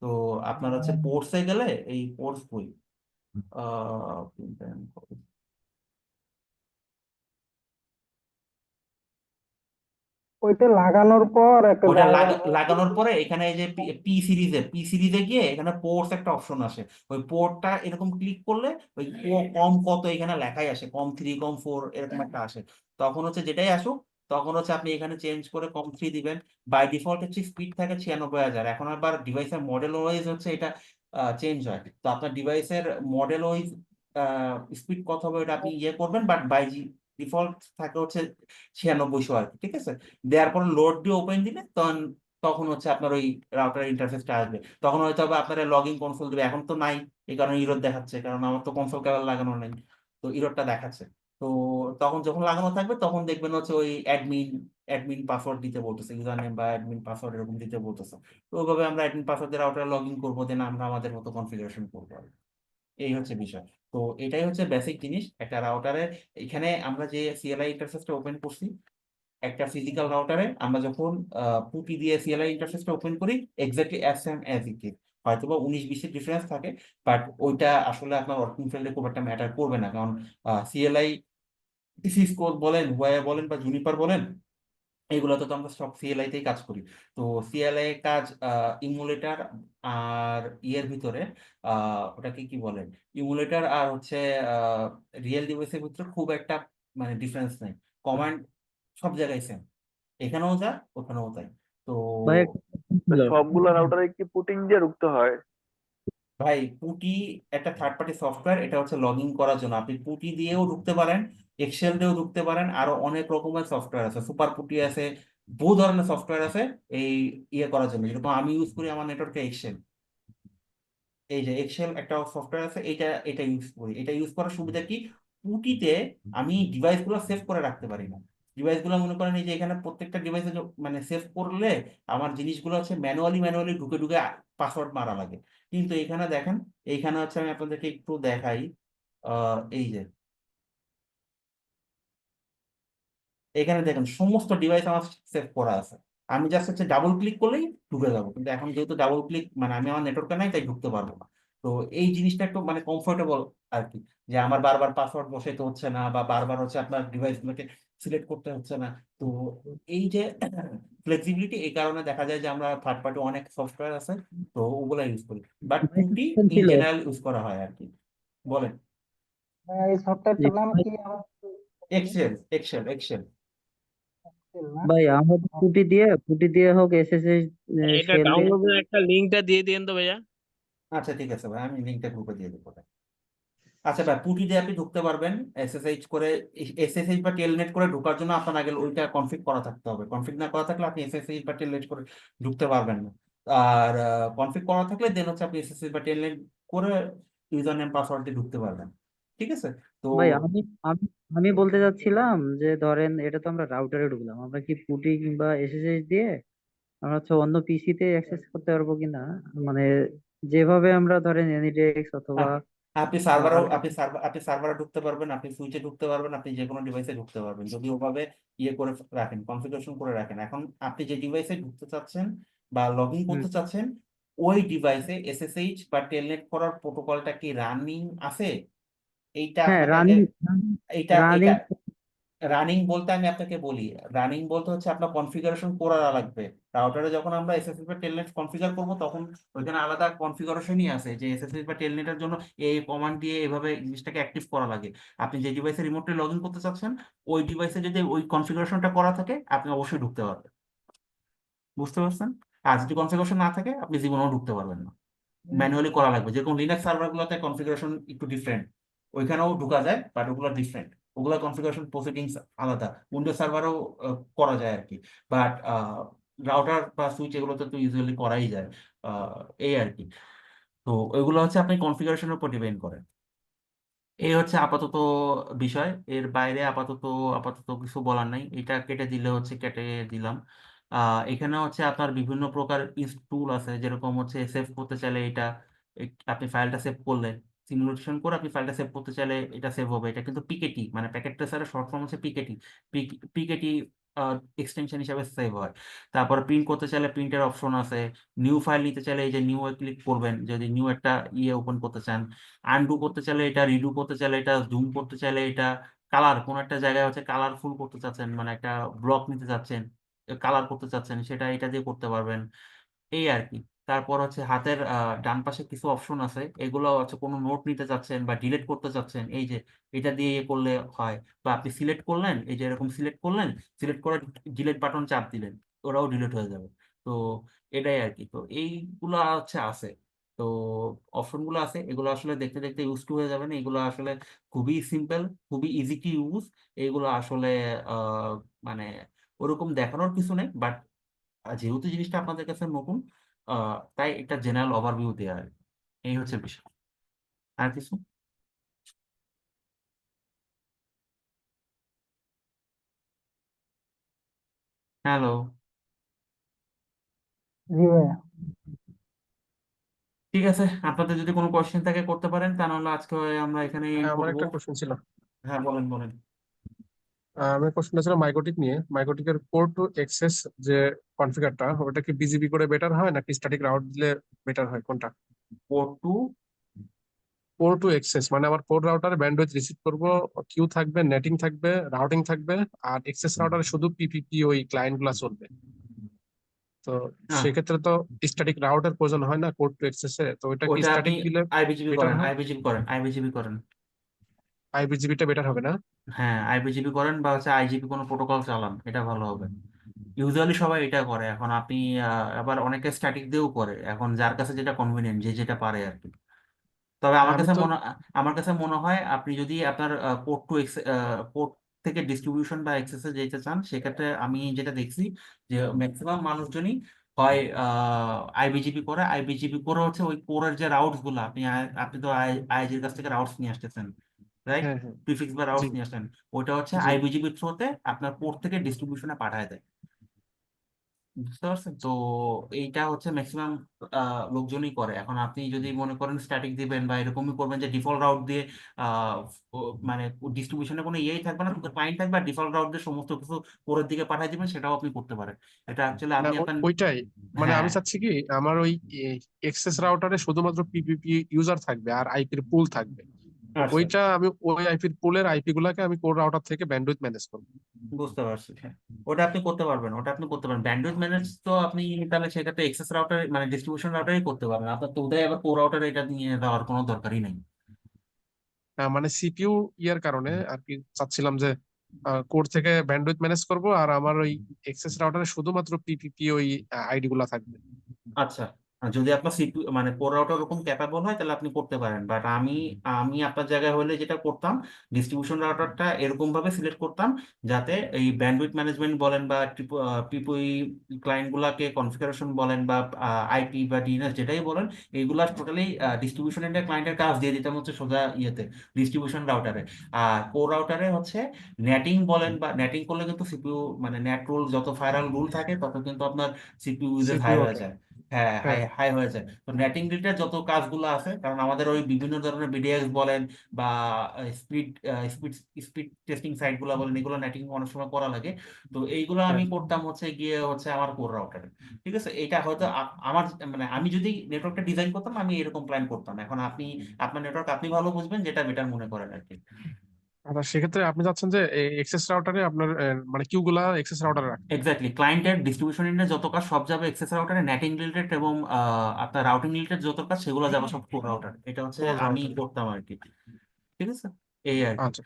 তো আপনার হচ্ছে পোর্টসে গেলে, এই পোর্টস বই ওইটা লাগানোর পর একটা ওটা জায়গার মধ্যে লাগানোর পরে এখানে এই যে পি সিরিজে গিয়ে এখানে পোর্টস একটা অপশন আসে, ওই পোর্টটা এরকম ক্লিক করলে ওই কম কত এখানে লেখাই আসে, কম 3 কম 4 এরকম একটা আসে। তখন হচ্ছে যেটাই আসুক, তখন হচ্ছে আপনি এখানে চেঞ্জ করে কম 3 দিবেন। বাই ডিফল্ট হচ্ছে স্পিড থাকে 96,000, এখন আবার ডিভাইসের মডেল ওয়াইজ হচ্ছে এটা চেঞ্জ হয়। তো আপনার ডিভাইসের মডেল ওয়াইজ স্পিড কত হবে এটা আপনি ইয়ে করবেন, বাট বাই ডিফল্ট থাকে হচ্ছে 9600 আর কি, ঠিক আছে। দেওয়ার পর লোড দিয়ে ওপেন দিলে তখন তখন হচ্ছে আপনার ওই রাউটার ইন্টারফেসটা আসবে। তখন হয়তো হবে আপনার লগ ইন কনসোল দেবে, এখন তো নাই, এই কারণে ইরোর দেখাচ্ছে, কারণ আমার তো কনসোল কেবল লাগানো নেই, তো ইরোরটা দেখাচ্ছে। তো তখন যখন লাগানো থাকবে তখন দেখবেন হচ্ছে ওই অ্যাডমিন অ্যাডমিন পাসওয়ার্ড দিতে বলতেছে, ইউজার নেম বা অ্যাডমিন পাসওয়ার্ড এরকম দিতে বলতেছে। তো ওইভাবে আমরা অ্যাডমিন পাসওয়ার্ড দিয়ে রাউটার লগ ইন করবো, দেন আমরা আমাদের মতো কনফিগারেশন করবো আর কি। এই হচ্ছে বিষয়। তো এটাই হচ্ছে বেসিক জিনিস একটা রাউটারের। এখানে আমরা যে সিএলআই ইন্টারফেসটা ওপেন করছি, একটা ফিজিক্যাল রাউটারে আমরা যখন পুটি দিয়ে সিএলআই ইন্টারফেসটা ওপেন করি, exactly as same as it is. হয়তো বা 19-20 ডিফারেন্স থাকে, বাট ওইটা আসলে আপনার ওয়ার্কিং ফিল্ডে খুব একটা ম্যাটার করবে না, কারণ সিএলআই সিসকো বলেন, হুয়াওয়ে বলেন বা জুনিপার বলেন, এগুলোতে তো আমরা সব সিএলআই তেই কাজ করি। তো সিএলআই কাজ ইমুলেটার আর ইয়ের ভিতরে, ওটাকে কি বলে, ইমুলেটার আর হচ্ছে রিয়েল ডিভাইসের ভিতরে খুব একটা মানে ডিফারেন্স নেই, কমান্ড সব জায়গায় সেম, এখানেও যা ওখানেও তাই। তো ভাই একটা question ছিল। সবগুলা রাউটারে কি পুটিং দিয়ে ঢুকতে হয়? ভাই পুটি একটা থার্ড পার্টি সফটওয়্যার, এটা হচ্ছে লগ ইন করার জন্য। আপনি পুটি দিয়েও ঢুকতে পারেন, এক্সেল দিয়েও ঢুকতে পারেন, আরো অনেক রকমের সফটওয়্যার আছে, সুপার পুটি আছে, বহু ধরনের সফটওয়্যার আছে এই ইয়ে করার জন্য। যেরকম আমি ইউজ করি আমার নেটওয়ার্কে এক্সেল, এই যে এক্সেল একটা সফটওয়্যার আছে, এটা ইউজ করি। এটা ইউজ করার সুবিধা কি, পুটিতে আমি ডিভাইস গুলো সেভ করে রাখতে পারি না। ডিভাইস গুলো মনে করেন এই যে এখানে প্রত্যেকটা ডিভাইসে মানে সেভ করলে আমার জিনিসগুলো হচ্ছে ম্যানুয়ালি ম্যানুয়ালি ঢুকে ঢুকে পাসওয়ার্ড মারা লাগে। কিন্তু এখানে দেখেন, এইখানে হচ্ছে আমি আপনাদেরকে একটু দেখাই, এই যে এখানে দেখেন সমস্ত ডিভাইস আমার সেভ করা আছে, আমি জাস্ট হচ্ছে ডাবল ক্লিক করলেই ঢুকে যাবো। কিন্তু এখন যেহেতু ডাবল ক্লিক মানে আমি আমার নেটওয়ার্কে নাই, তাই ঢুকতে পারবো না। তো এই জিনিসটা একটু মানে কমফোর্টেবল আর কি, যে আমার বারবার পাসওয়ার্ড বসাইতে হচ্ছে না, বা বারবার হচ্ছে আপনার ডিভাইস গুলোকে সিলেক্ট করতে হচ্ছে না। তো এই যে ফ্লেক্সিবিলিটি, এই কারণে দেখা যায় যে আমরা থার্ড পার্টি অনেক সফটওয়্যার আছে, তো ওগুলা ইউজ করি, বাট ভাই একটা পুটি question ইন ছিল। জেনারেল ইউজ করা হয় আর কি। বলেন। এই যে সফটওয়্যারটার নাম ভাই কি আমার? Excel Excel Excel. সেল না? ভাই আমাদের পুটি দিয়ে হোক এসএসএস এটা সেল দিয়ে। ডাউনলোডের একটা লিঙ্কটা দিয়ে দিন তো ভাইয়া। আচ্ছা ঠিক আছে ভাই, আমি লিঙ্কটা গ্রুপে দিয়ে দেবো। আচ্ছা ভাই, পুটি দিয়ে আপনি ঢুকতে পারবেন এসএসএইচ করে। এসএসএইচ বা টেলনেট করে ঢোকার জন্য আপনার আগে ওইটা কনফিগ করা থাকতে হবে। কনফিগ না করা থাকলে আপনি এসএসএইচ বা টেলনেট করে ঢুকতে পারবেন না। আর কনফিগ করা থাকলে দেন হচ্ছে আপনি এসএসএইচ বা টেলনেট করে ইউজার নেম পাসওয়ার্ড দিয়ে ঢুকতে পারবেন। ঠিক আছে তো। ভাই আমি আমি বলতে চাচ্ছিলাম যে ধরেন এটা তো আমরা রাউটারে ঢুকলাম, আমরা কি পুটি কিংবা এসএসএইচ দিয়ে আমরা হচ্ছে অন্য পিসিতে অ্যাক্সেস করতে পারবো কিনা, মানে যেভাবে আমরা ধরেন এনিডেক্স অথবা আপ- আপনি সার্ভারও আপনি সার্ভারে ঢুকতে পারবেন, আপনি সুইচে ঢুকতে পারবেন, আপনি যে কোনো ডিভাইসে ঢুকতে পারবেন যদি ওভাবে ইয়ে করে রাখেন, কনফিগারেশন করে রাখেন। এখন আপনি যে ডিভাইসে ঢুকতে চাচ্ছেন বা লগ ইন হুম, করতে চাচ্ছেন, ওই ডিভাইসে এসএসএইচ বা টেলনেট করার প্রোটোকলটা কি রানিং আছে? এইটা হ্যাঁ আপনাকে আগে রানিং এইটা রানিং এটা রানিং বলতে আমি আপনাকে বলি, রানিং বলতে হচ্ছে আপনার কনফিগারেশন করা লাগবে। রাউটারে যখন আমরা এসএসএস বা টেলনেট কনফিগার করব তখন ওইখানে আলাদা কনফিগারেশনই আছে যে এসএসএস বা টেলনেটের জন্য এই কমান্ড দিয়ে এভাবে জিনিসটাকে অ্যাক্টিভ করা লাগে। আপনি যে ডিভাইসে রিমোটলি লগ ইন করতে চাচ্ছেন, ওই ডিভাইসে যদি ওই কনফিগারেশনটা করা থাকে আপনি অবশ্যই ঢুকতে পারবেন। বুঝতে পারছেন? আর যদি কনফিগারেশন না থাকে আপনি জীবনেও ঢুকতে পারবেন না। ম্যানুয়ালি করা লাগবে। যেরকম লিনাক্স সার্ভার গুলোতে কনফিগারেশন একটু ডিফারেন্ট, ওইখানেও ঢোকা যায় বাট ওগুলো ডিফারেন্ট, ওগুলো কনফিগারেশন প্রসিডিংস আলাদা। উইন্ডোজ সার্ভারও করা যায় আর কি, বাট রাউটার বা সুইচ এগুলোতে তো ইউজুয়ালি করাই যায়। এই আর কি। তো ওইগুলো হচ্ছে আপনি কনফিগারেশনের উপর ডিপেন্ড করে। এই হচ্ছে আপাতত বিষয়। এর বাইরে আপাতত কিছু বলার নাই। এটা কেটে দিলে হচ্ছে কেটে দিলাম। এখানে হচ্ছে আপনার বিভিন্ন প্রকার টুল আছে, যেরকম হচ্ছে সেভ করতে চাইলে এটা আপনি ফাইলটা সেভ করলেন, সিমুলেশন করে আপনি ফাইলটা সেভ করতে চাইলে এটা সেভ হবে। এটা কিন্তু পিকেটি মানে প্যাকেট ট্রেসারের শর্ট ফর্ম হচ্ছে পিকেটি। পিকেটি এক্সটেনশন হিসাবে সেভ হয়। তারপর প্রিন্ট করতে চাইলে প্রিন্টের অপশন আছে। নিউ ফাইল নিতে চাইলে এই যে নিউ এ ক্লিক করবেন যদি নিউ একটা ইয়ে ওপেন করতে চান। আনডু করতে চাইলে এটা, রিডু করতে চাইলে এটা, জুম করতে চাইলে এটা, কালার কোন একটা জায়গায় হচ্ছে কালারফুল করতে চাচ্ছেন মানে একটা ব্লক নিতে চাচ্ছেন, কালার করতে চাচ্ছেন, সেটা এটা দিয়ে করতে পারবেন। এই আর কি। তারপর হচ্ছে হাতের ডান পাশে কিছু অপশন আছে, এগুলো হচ্ছে কোনো নোট নিতে চাচ্ছেন বা ডিলিট করতে চাচ্ছেন, এই যে এটা দিয়ে ইয়ে করলে হয়। বা আপনি সিলেক্ট করলেন, এই যে এরকম সিলেক্ট করলেন, সিলেক্ট করে ডিলিট বাটন চাপ দিলেন, ওরাও ডিলিট হয়ে যাবে। তো এটাই আর কি। তো এইগুলো হচ্ছে আছে। তো অপশন গুলো আছে, এগুলো আসলে দেখতে দেখতে ইউজ টু হয়ে যাবেন। এগুলো আসলে খুবই সিম্পল, খুবই ইজি টু ইউজ। এগুলো আসলে আহ মানে ওরকম দেখানোর কিছু নেই, বাট যেহেতু জিনিসটা আপনাদের কাছে নতুন, তাই একটা জেনারেল ওভারভিউ দেওয়া আর কি। এই হচ্ছে বিষয়। আর কিছু? হ্যালো। জি ভাইয়া। ঠিক আছে, আপনাদের যদি কোনো কোয়েশ্চেন থাকে করতে পারেন, তা নাহলে আজকে আমরা এখানে এন্ড আমার করবো। একটা কোশ্চেন ছিল। হ্যাঁ বলেন বলেন। আমার কোশ্চেনটা ছিল মাইক্রোটিক নিয়ে। মাইক্রোটিকের পোর্ট টু এক্সেস যে কনফিগারটা, ওটা কি বিজিবি করে বেটার হয় নাকি স্ট্যাটিক রাউট দিলে বেটার হয়, কোনটা? Port to port to access মানে আমার পোর্ট রাউটারে ব্যান্ডউইথ রিসিভ করব, কিউ থাকবে, নেটিং থাকবে, রাউটিং থাকবে, আর এক্সেস রাউটারে শুধু পিপিপি ওই ক্লায়েন্ট গুলা চলবে। তো সেক্ষেত্রে তো স্ট্যাটিক রাউটার প্রয়োজন হয় না পোর্ট টু এক্সেসে, তো ওইটা কি ওটা আপনি স্ট্যাটিক দিলে আইবিজিবি বেটার করেন, হয়? আইবিজিবি করেন। আইবিজিবিটা বেটার হবে না? হ্যাঁ আইবিজিবি করেন বা হচ্ছে আইজিপি কোনো প্রোটোকল চালান, এটা ভালো হবে। ইউজুয়ালি সবাই এটা করে। এখন আপনি আবার অনেকে স্ট্যাটিক দিয়েও করে, এখন যার কাছে যেটা কনভিনিয়েন্ট, যে যেটা পারে আর কি। তবে হ্যাঁ, আমি তো আমার কাছে মনে হয় আপনি যদি আপনার পোর্ট থেকে ডিস্ট্রিবিউশন বা এক্সেসে যেতে চান, সেক্ষেত্রে আমি যেটা দেখছি যে ম্যাক্সিমাম মানুষজনই হয় আইবিজিবি করে। আইবিজিবি করে হচ্ছে ওই কোরের যে রাউটস গুলো আপনি তো আইজির কাছ থেকে রাউটস নিয়ে আসতেছেন, রাইট? হ্যাঁ, হ্যাঁ, প্রিফিক্স বা জি, রাউটস নিয়ে আসেন, ওইটা হচ্ছে জি। আইবিজিবির থ্রুতে আপনার পোর্ট থেকে ডিস্ট্রিবিউশনে পাঠায় দেয়। বুঝতে পারছেন তো? এইটা হচ্ছে ম্যাক্সিমাম লোকজনই করে। এখন আপনি যদি মনে করেন স্ট্যাটিক দিবেন বা এরকমই করবেন যে ডিফল্ট রাউট দিয়ে আহ, মানে ডিস্ট্রিবিউশনে কোনো ইয়েই থাকবে না, শুধু ক্লায়েন্ট থাকবে আর ডিফল্ট রাউট দিয়ে সমস্ত কিছু পরের দিকে পাঠিয়ে দিবেন, সেটাও আপনি করতে পারেন। এটা অ্যাকচুয়ালি না, আপনি আপনার ওইটাই মানে হ্যাঁ। আমি চাচ্ছি কি, আমার ওই এক্সেস রাউটারে শুধুমাত্র পিপিপি ইউজার থাকবে আর আইপির পুল থাকবে। তো আচ্ছা ওইটা আমি ওই আইপির পুলের আইপি গুলাকে আমি কোর রাউটার থেকে ব্যান্ডউইথ ম্যানেজ করবো। বুঝতে পারছি, হ্যাঁ। ওটা আপনি করতে পারবেন। ব্যান্ডউইথ ম্যানেজ তো আপনি তাহলে সেক্ষেত্রে এক্সেস রাউটার মানে ডিস্ট্রিবিউশন রাউটারই করতে পারবেন। আপনার তো উদয় আবার কোর রাউটার এটা নিয়ে দেওয়ার কোনো দরকারই নেই। মানে সিপিইউ ইয়ার কারণে আর কি চাচ্ছিলাম যে কোড থেকে ব্যান্ডউইথ ম্যানেজ করব, আর আমার ওই এক্সেস রাউটারে শুধুমাত্র পিপিপি ওই আইডি গুলা থাকবে। আচ্ছা, আর যদি আপনার সিপিইউ মানে কোর রাউটার ওরকম ক্যাপাবল হয় তাহলে আপনি করতে পারেন, বাট আমি আমি আপনার জায়গায় হলে যেটা করতাম, ডিস্ট্রিবিউশন রাউটারটা এরকম ভাবে সিলেক্ট করতাম যাতে এই ব্যান্ডউইথ ম্যানেজমেন্ট বলেন বা পিপিই ক্লায়েন্ট গুলাকে কনফিগারেশন বলেন বা আইপি বা ডিএনএস যেটাই বলেন, এইগুলা টোটালি ডিস্ট্রিবিউশন এন্ড ক্লায়েন্টের কাজ দিয়ে দিতাম হচ্ছে সোজা ইয়েতে ডিস্ট্রিবিউশন রাউটারে। আর কোর রাউটারে হচ্ছে নেটিং বলেন, বা নেটিং করলে কিন্তু সিপিইউ মানে নেট রুল যত ফায়ারাল রুল থাকে তত কিন্তু আপনার সিপিইউ ইউজেস হাই সিপিইউ হয়ে যায়। হ্যাঁ, হাই হ্যাঁ হাই হয়ে যায়। তো নেটিং রিলেটেড যত কাজগুলো আছে, কারণ আমাদের ওই বিভিন্ন ধরনের বিডিএক্স বলেন বা speed speed speed testing site গুলো বলেন, এগুলো নেটিং অনেক সময় করা লাগে। তো এইগুলো আমি হ্যাঁ। করতাম হচ্ছে গিয়ে হচ্ছে আমার কোর রাউটারে। ঠিক আছে, এটা হয়তো আমার মানে আমি যদি নেটওয়ার্কটা ডিজাইন করতাম আমি এরকম প্ল্যান করতাম। এখন আপনি আপনার নেটওয়ার্ক আপনি ভালো বুঝবেন, যেটা বেটার মনে করেন আর কি। আচ্ছা, সেক্ষেত্রে আপনি চাচ্ছেন যে এক্সেস রাউটারে আপনার মানে কিউ গুলা এক্সেস রাউটারে রাখতে। এক্স্যাক্টলি, ক্লায়েন্টের ডিস্ট্রিবিউশন এন্ডে যত কাজ সব যাবে এক্সেস রাউটারে, নেটিং রিলেটেড এবং আপনার রাউটিং রিলেটেড যত কাজ সেগুলো যাবে সব কোর রাউটার। এটা হচ্ছে কোর আমি রাউটারে। করতাম আর কি। ঠিক আছে, এই আর কি। আচ্ছা,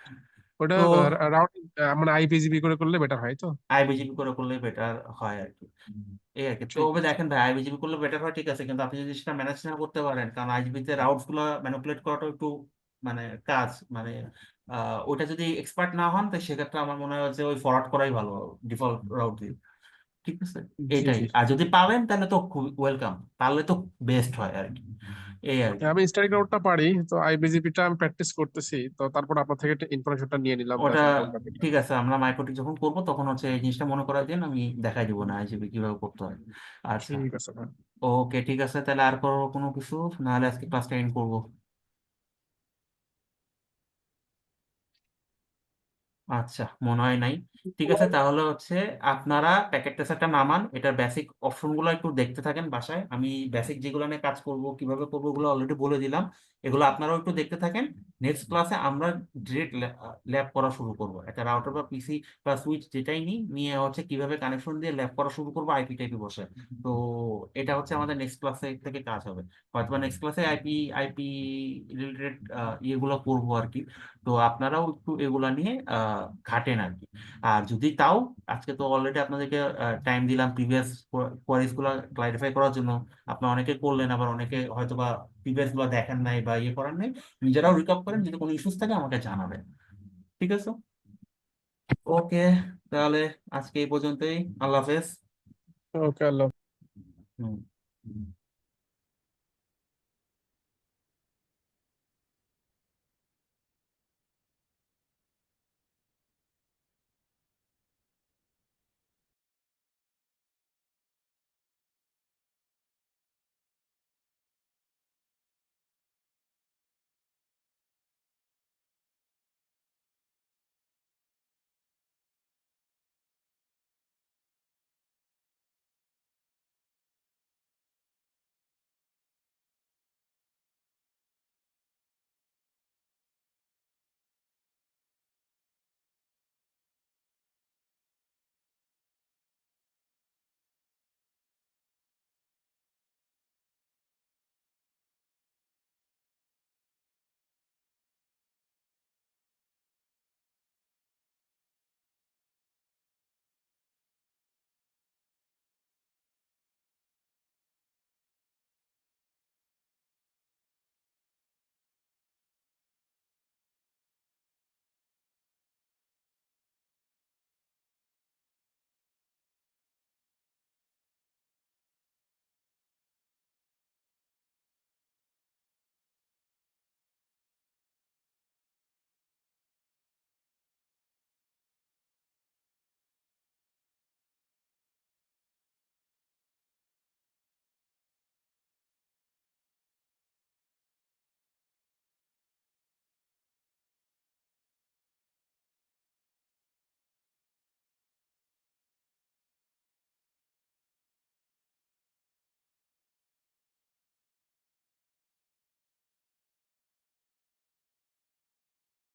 ওটা তো রাউটিং মানে আইপিজিবি করে করলে বেটার হয় তো? আইবিজিবি করে করলে বেটার হয় আর কি। এই আর কি। ঠিক তবে আছে। দেখেন ভাই, আইবিজিবি করলে বেটার হয় ঠিক আছে, কিন্তু আপনি যদি সেটা ম্যানেজ না করতে পারেন, কারণ আইবিজিবি তে রাউটস গুলো ম্যানিপুলেট করাটা একটু মানে কাজ মানে ওইটা যদি এক্সপার্ট না হন, তো সেক্ষেত্রে আমার মনে হয় যে ওই ফরওয়ার্ড করাই ভালো ডিফল্ট রাউট দিয়ে। ঠিক আছে, জি এটাই। জি। আর যদি পারেন তাহলে তো খুব ওয়েলকাম, তাহলে তো বেস্ট হয় আর কি। এই আর কি। আমি স্ট্যাটিক রাউটটা পারি, তো আইবিজিবিটা আমি প্র্যাকটিস করতেছি, তো তারপর আপনার থেকে ইনফরমেশনটা নিয়ে নিলাম যে ওটা আসলে কোনটা better। ঠিক আছে, আমরা মাইক্রোটিক যখন করবো তখন হচ্ছে এই জিনিসটা মনে করার দিন আমি দেখাই দিব না আইজিবি কিভাবে করতে হয়। আচ্ছা, ঠিক আছে ভাই। ওকে, ঠিক আছে, তাহলে আর কোনো কিছু, নাহলে আজকে ক্লাসটা এন্ড করবো। আচ্ছা, মনে হয় নাই। ঠিক আছে, তাহলে হচ্ছে আপনারা প্যাকেট টেস্টারটা নামান, এটার বেসিক অপশন গুলো একটু দেখতে থাকেন বাসায়। আমি বেসিক যেগুলো নিয়ে কাজ করব কিভাবে করবো ওগুলো অলরেডি বলে দিলাম, এগুলো আপনারাও একটু দেখতে থাকেন। নেক্সট ক্লাসে আমরা ডিরেক্ট ল্যাব করা শুরু করব, একটা রাউটার বা পিসি বা সুইচ যেটাই নিয়ে হচ্ছে কিভাবে কানেকশন দিয়ে ল্যাব করা শুরু করবো আইপি টাইপি বসে। তো এটা হচ্ছে আমাদের নেক্সট ক্লাসে থেকে কাজ হবে। হয়তো নেক্সট ক্লাসে আইপি আইপি রিলেটেড ইয়েগুলো করবো আর কি। তো আপনারাও একটু এগুলা নিয়ে ঘাটেন আর কি। আর যদি তাও, আজকে তো অলরেডি আপনাদেরকে টাইম দিলাম প্রিভিয়াস কোয়ারিজ গুলা ক্লারিফাই করার জন্য। আপনারা অনেকে করলেন, আবার অনেকে হয়তো বা প্রিভিয়াস গুলো দেখেন নাই বা ইয়ে করার নাই। নিজেরাও রিকপ করেন, যদি কোনো ইস্যুস থাকে আমাকে জানাবেন। ঠিক আছে, ওকে, তাহলে আজকে এই পর্যন্তই। আল্লাহ হাফেজ। ওকে, আল্লাহ। হুম।